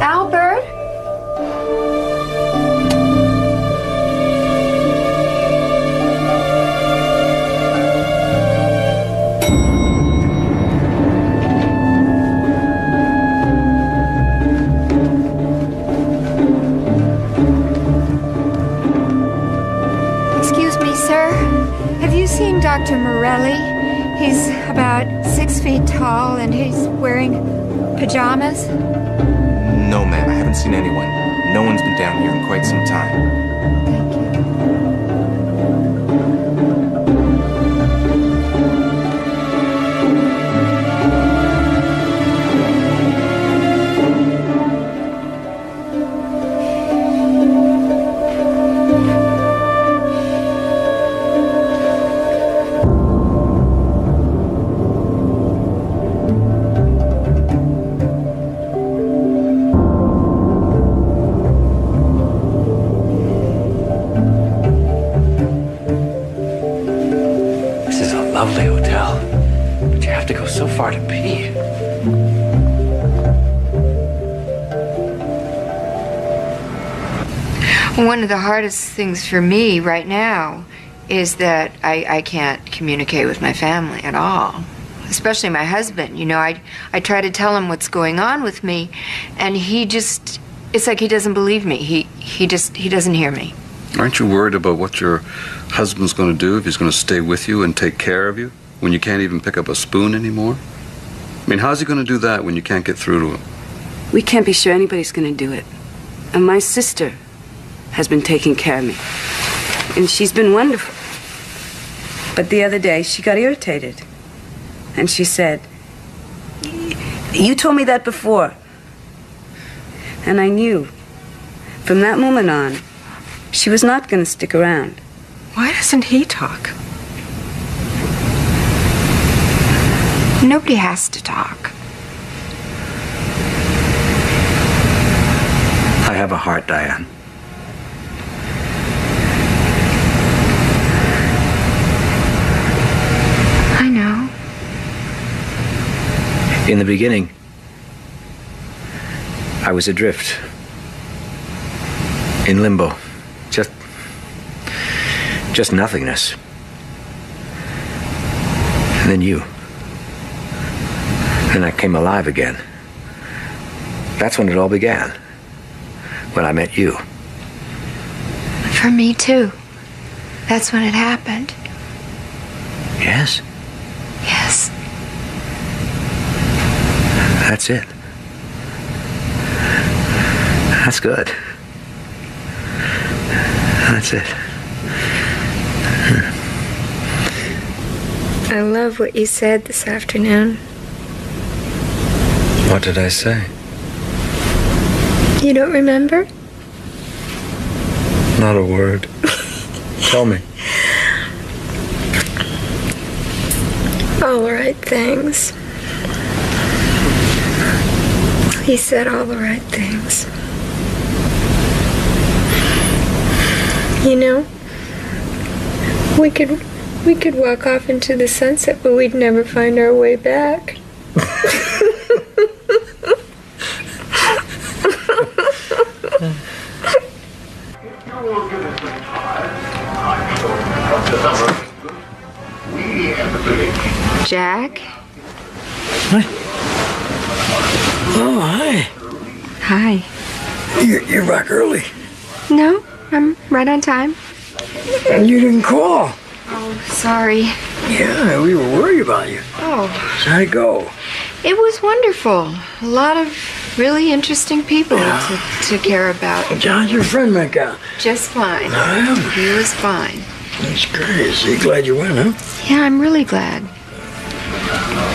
Albert? Excuse me, sir. Have you seen Dr. Morelli? He's about 6 feet tall and he's wearing pajamas. No, ma'am, I haven't seen anyone. No one's been down here in quite some time. This is a lovely hotel, but you have to go so far to pee. One of the hardest things for me right now is that I can't communicate with my family at all. especially my husband. You know, I try to tell him what's going on with me, and he just, it's like he doesn't believe me. He doesn't hear me. Aren't you worried about what your husband's going to do if he's going to stay with you and take care of you when you can't even pick up a spoon anymore? I mean, how's he going to do that when you can't get through to him? We can't be sure anybody's going to do it. And my sister has been taking care of me. And she's been wonderful. But the other day, she got irritated. And she said, "You told me that before." And I knew, from that moment on, she was not going to stick around. Why doesn't he talk? Nobody has to talk. I have a heart, Diane. I know. In the beginning, I was adrift. In limbo. Just nothingness. And then you. And I came alive again. That's when it all began. When I met you. For me, too. That's when it happened. Yes? Yes. That's it. That's good. That's it. I love what you said this afternoon. What did I say? You don't remember? Not a word. Tell me. All the right things. He said all the right things. You know, we could walk off into the sunset, but we'd never find our way back. Jack? What? Oh, hi. Hi. You're back early. No, I'm right on time. And you didn't call. Oh, sorry. Yeah, we were worried about you. Oh. How'd it go? It was wonderful. A lot of really interesting people to care about. John's your friend, make out. Just fine. Oh. He was fine. That's great. So you glad you went, huh? Yeah, I'm really glad.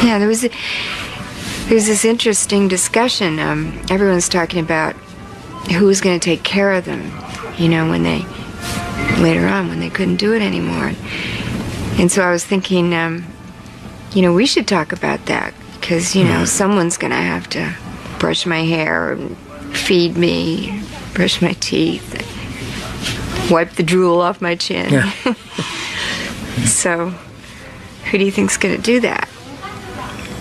Yeah, there was this interesting discussion. Everyone's talking about who's going to take care of them, you know, later on when they couldn't do it anymore. And so I was thinking, you know, we should talk about that because, you know, someone's going to have to brush my hair, feed me, brush my teeth, wipe the drool off my chin. Yeah. So, who do you think's going to do that?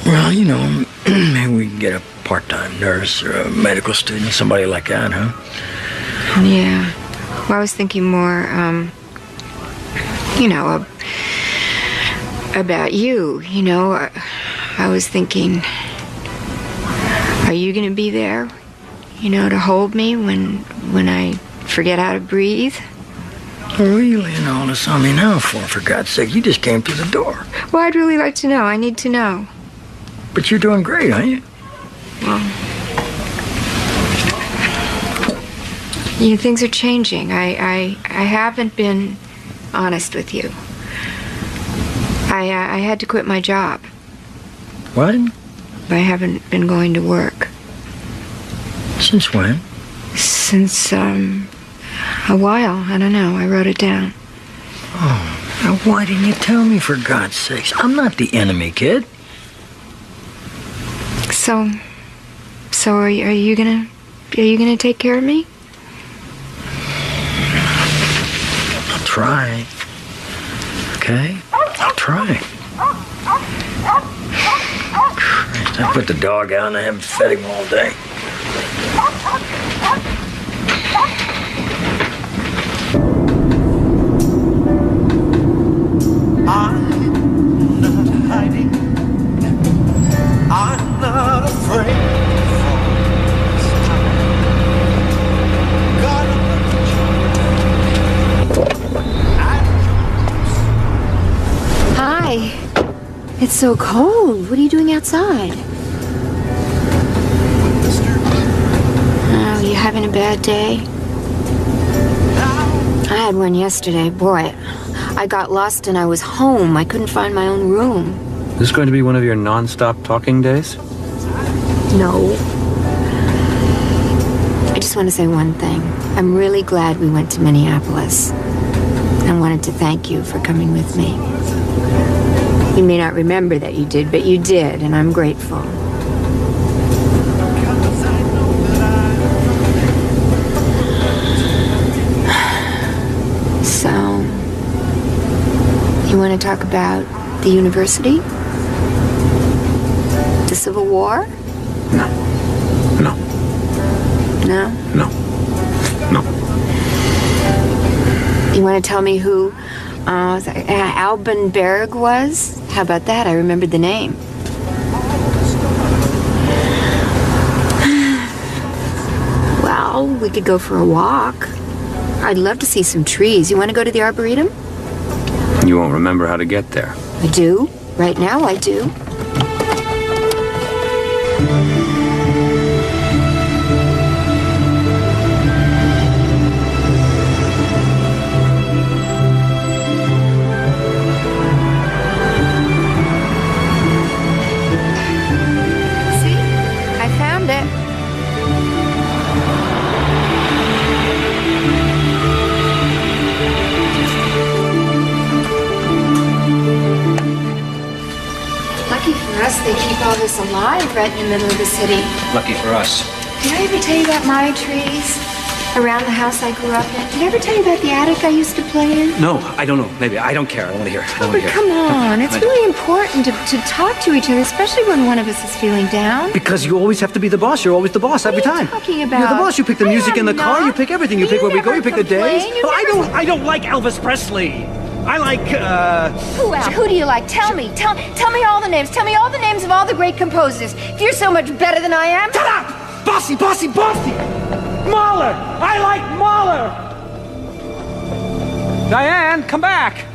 Well, you know, maybe we can get a part-time nurse or a medical student, somebody like that, huh? Yeah. Well, I was thinking more, you know, about you. You know, I was thinking, are you going to be there, you know, to hold me when I forget how to breathe? What are you laying all this on me now for God's sake? You just came through the door. Well, I'd really like to know. I need to know. But you're doing great, aren't you? Well, you know, things are changing. I haven't been honest with you. I had to quit my job. What? I haven't been going to work. Since when? Since, a while. I don't know. I wrote it down. Oh, now why didn't you tell me, for God's sakes? I'm not the enemy, kid. So are you gonna take care of me? I'll try. Okay? I'll try. Christ, I put the dog out and I haven't fed him all day. I'm not hiding. It's so cold. What are you doing outside? Oh, you having a bad day? I had one yesterday. Boy, I got lost and I was home. I couldn't find my own room. Is this going to be one of your non-stop talking days? No. I just want to say one thing. I'm really glad we went to Minneapolis. I wanted to thank you for coming with me. You may not remember that you did, but you did, and I'm grateful. So, you want to talk about the university? The Civil War? No. No? No. No. You want to tell me who Alban Berg was? How about that? I remembered the name. Well, we could go for a walk. I'd love to see some trees. You want to go to the Arboretum? You won't remember how to get there. I do. Right now, I do. They keep all this alive right in the middle of the city. Lucky for us. Did I ever tell you about my trees around the house I grew up in? Did I ever tell you about the attic I used to play in? No, I don't know. Maybe. I don't care. I don't want to hear. I don't want to hear. Come on. It's really important to talk to each other, especially when one of us is feeling down. Because you always have to be the boss. You're always the boss every time. What are you talking about? You're the boss. You pick the music in the car. You pick everything. You pick where we go. You pick the days. Oh, I don't like Elvis Presley. I like, Who else? Who do you like? Tell me. Tell me all the names. Tell me all the names of all the great composers. If you're so much better than I am. Shut up! Bossy, bossy, bossy! Mahler! I like Mahler! Diane, come back!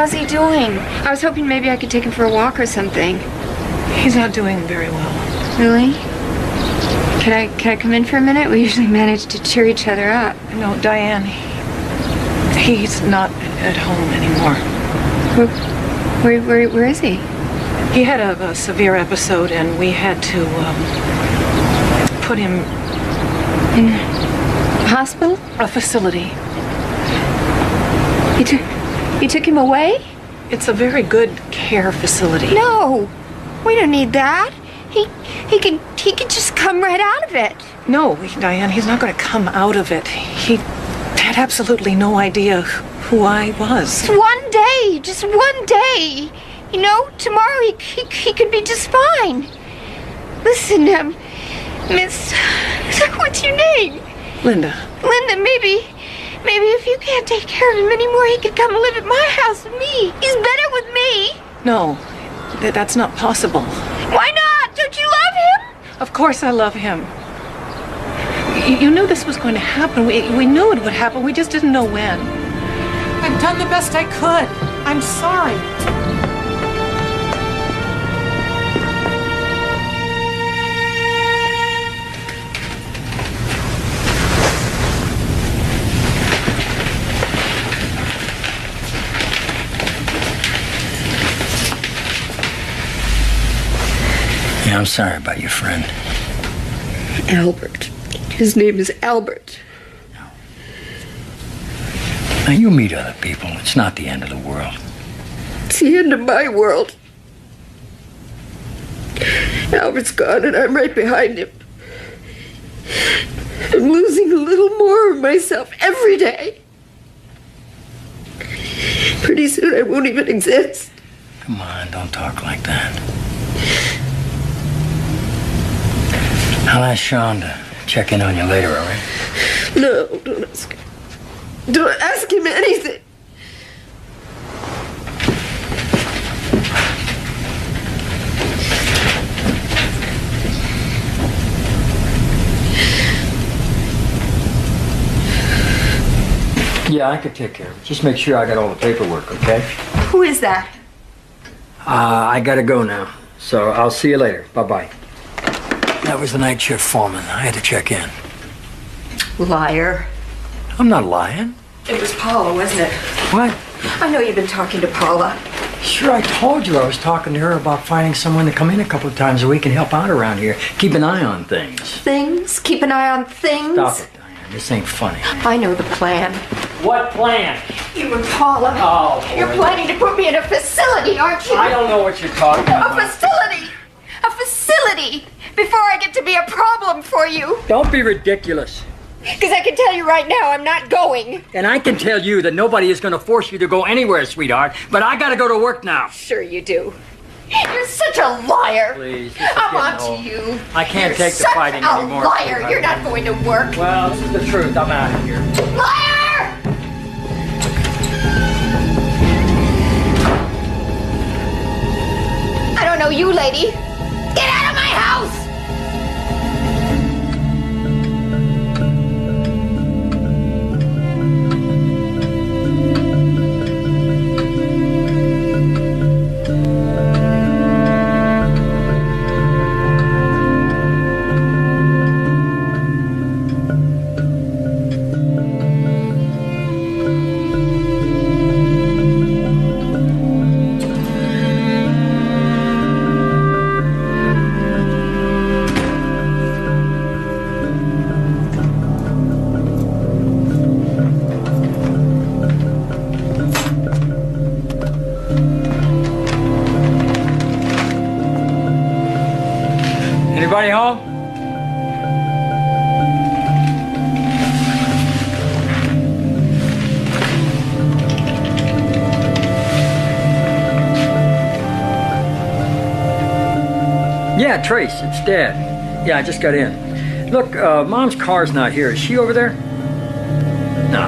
How's he doing? I was hoping maybe I could take him for a walk or something. He's not doing very well. Really? Can I come in for a minute? We usually manage to cheer each other up. No, Diane, he's not at home anymore. Where is he? He had a severe episode, and we had to put him in a hospital? A facility. You took him away? It's a very good care facility. No, we don't need that. He could just come right out of it. No, Diane, he's not going to come out of it. He had absolutely no idea who I was. One day, just one day. You know, tomorrow he could be just fine. Listen, Miss, what's your name? Linda. Linda, maybe if you can't take care of him anymore, he could come and live at my house with me. He's better with me. No, that's not possible. Why not? Don't you love him? Of course I love him. You knew this was going to happen. We knew it would happen. We just didn't know when. I've done the best I could. I'm sorry. Yeah, I'm sorry about your friend. Albert. His name is Albert. Now, you meet other people. It's not the end of the world. It's the end of my world. Albert's gone and I'm right behind him. I'm losing a little more of myself every day. Pretty soon I won't even exist. Come on, don't talk like that. I'll ask Sean to check in on you later, all right? No, don't ask him. Don't ask him anything. Yeah, I could take care of it. Just make sure I got all the paperwork, okay? Who is that? I gotta go now. So I'll see you later. Bye-bye. That was the night shift foreman. I had to check in. Liar. I'm not lying. It was Paula, wasn't it? What? I know you've been talking to Paula. Sure, I told you I was talking to her about finding someone to come in a couple of times a week and help out around here. Keep an eye on things. Things? Keep an eye on things? Stop it, Diane. This ain't funny. I know the plan. What plan? You and Paula. Oh, boy. You're planning to put me in a facility, aren't you? I don't know what you're talking about. A facility! A facility! Before I get to be a problem for you. Don't be ridiculous. Because I can tell you right now, I'm not going. And I can tell you that nobody is going to force you to go anywhere, sweetheart. But I got to go to work now. Sure you do. You're such a liar. Please, I'm on to you. I can't take the fighting anymore. You're such a liar. You're not going to work. Well, this is the truth. I'm out of here. Liar! I don't know you, lady. Get out of my house! Anybody home? Yeah, Trace, it's Dad. Yeah, I just got in. Look, Mom's car's not here. Is she over there? No.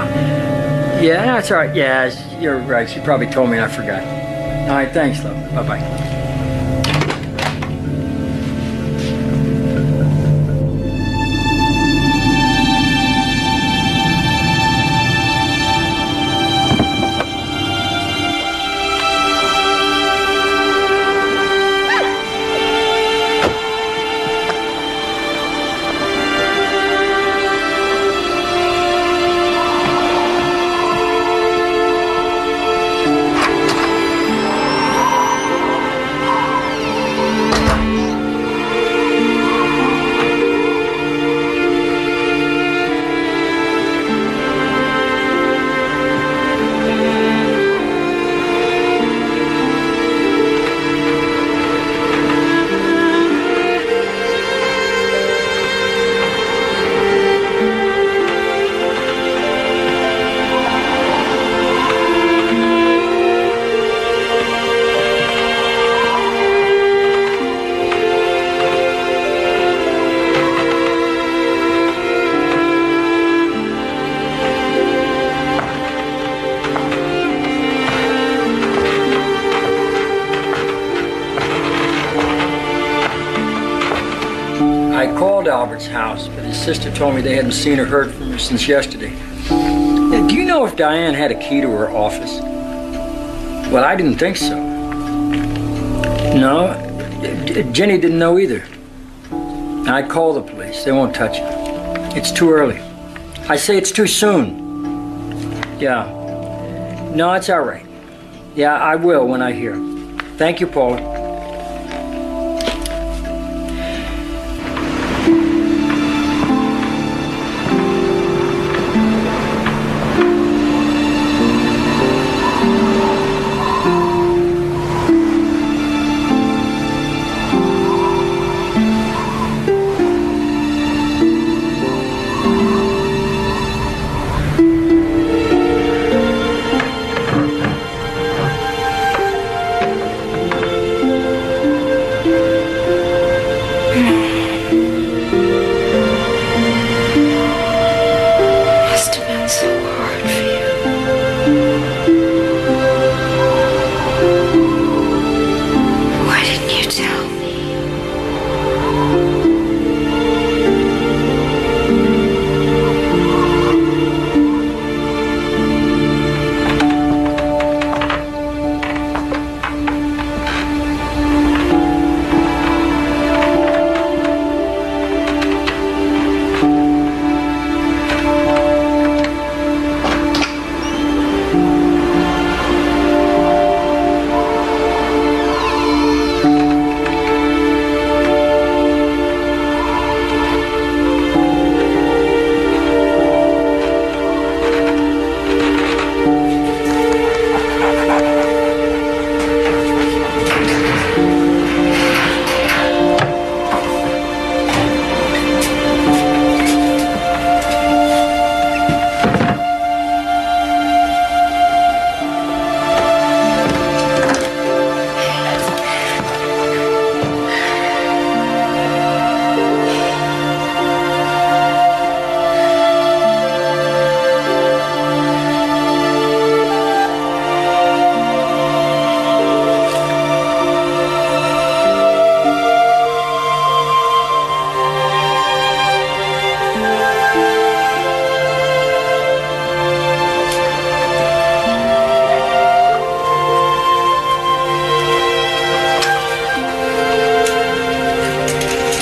Yeah, that's all right. Yeah, you're right. She probably told me and I forgot. All right, thanks, love. Bye-bye. His sister told me they hadn't seen or heard from her since yesterday. Do you know if Diane had a key to her office? Well, I didn't think so. No, Jenny didn't know either. I called the police. They won't touch it. It's too early. I say it's too soon. Yeah. No, it's all right. Yeah, I will when I hear. Thank you, Paula.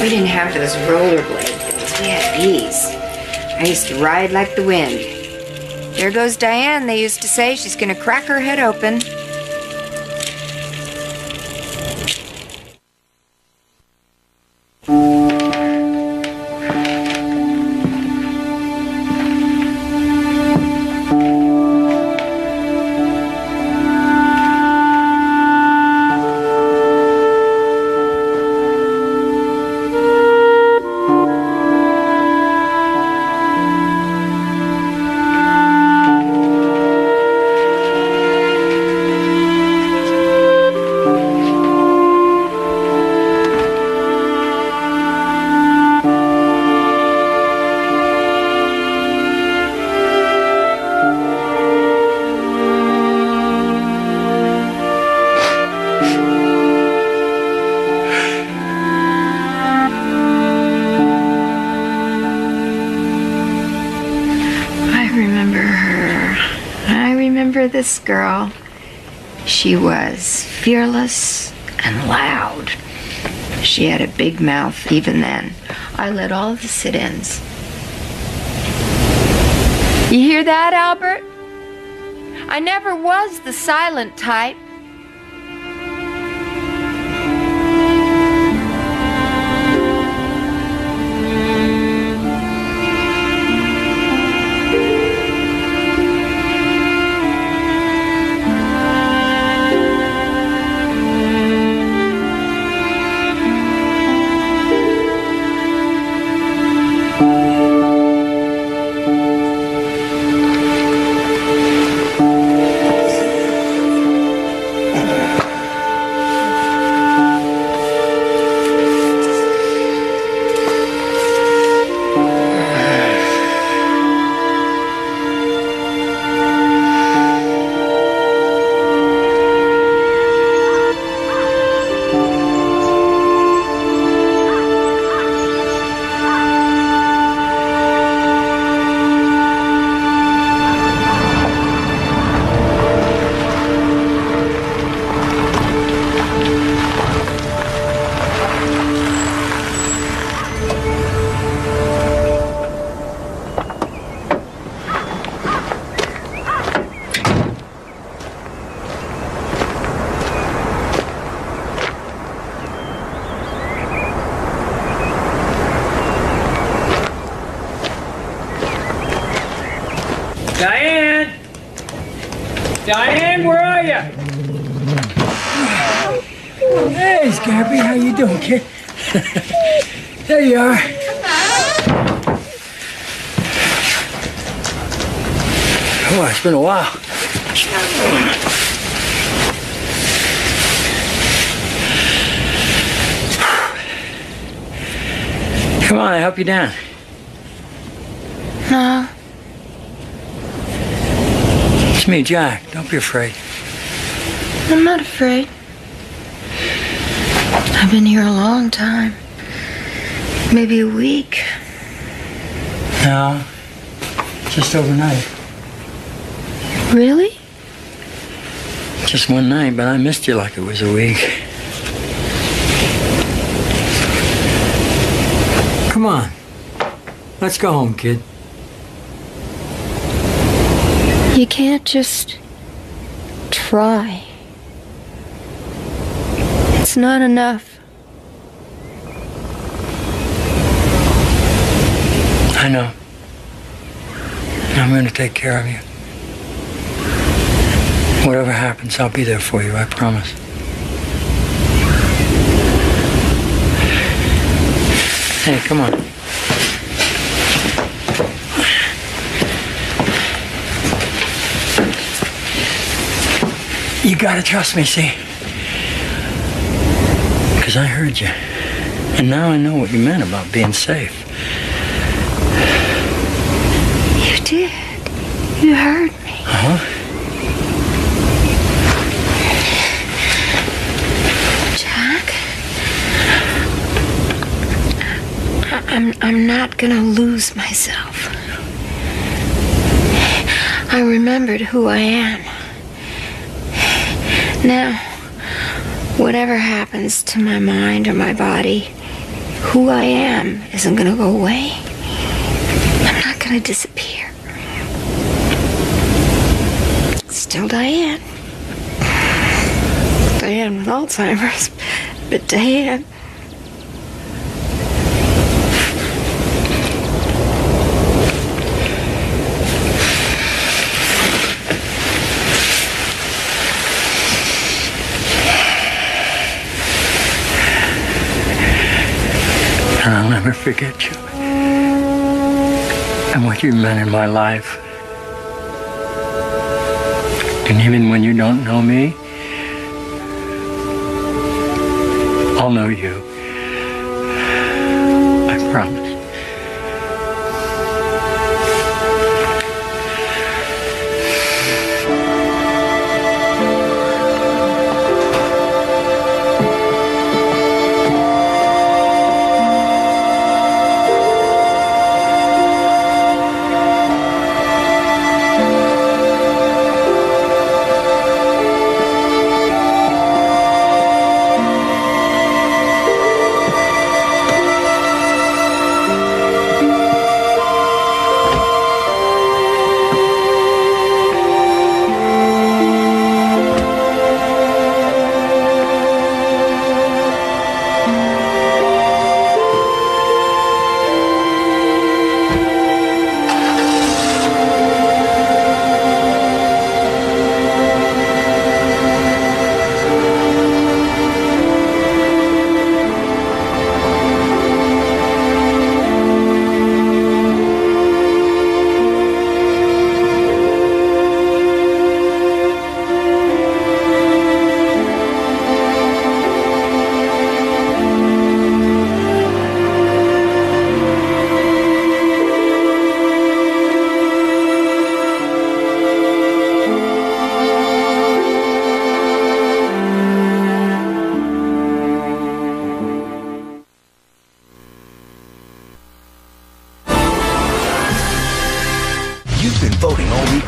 We didn't have those rollerblade things. We had these. I used to ride like the wind. There goes Diane, they used to say. She's gonna crack her head open. This girl, she was fearless and loud. She had a big mouth even then. I led all of the sit-ins. You hear that, Albert? I never was the silent type. Diane! Diane, where are you? Hey, Scabby, how you doing, kid? There you are. Oh, it's been a while. Come on, I'll help you down. No. It's me, Jack. Don't be afraid. I'm not afraid. I've been here a long time. Maybe a week. No, just overnight. Really? Just one night, but I missed you like it was a week. Come on. Let's go home, kid. You can't just try. It's not enough. I know. I'm going to take care of you. Whatever happens, I'll be there for you, I promise. Hey, come on. You gotta trust me, see? Because I heard you. And now I know what you meant about being safe. You did. You heard me. Uh-huh. I'm not gonna lose myself. I remembered who I am. Now, whatever happens to my mind or my body, who I am isn't gonna go away. I'm not gonna disappear. Still Diane. Diane with Alzheimer's, but Diane. And I'll never forget you. And what you meant in my life. And even when you don't know me, I'll know you. I promise.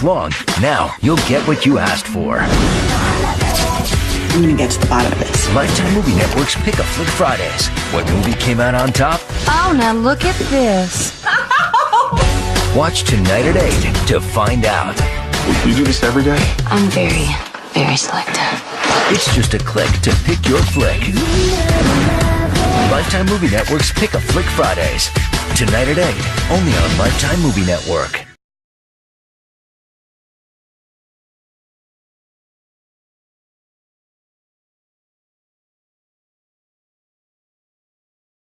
Long. Now you'll get what you asked for. I'm gonna get to the bottom of this. Lifetime Movie Network's Pick a Flick Fridays. What movie came out on top? Oh, now look at this. Watch tonight at 8 to find out. You do this every day? I'm very, very selective. It's just a click to pick your flick. Lifetime Movie Network's Pick a Flick Fridays. Tonight at 8, only on Lifetime Movie Network.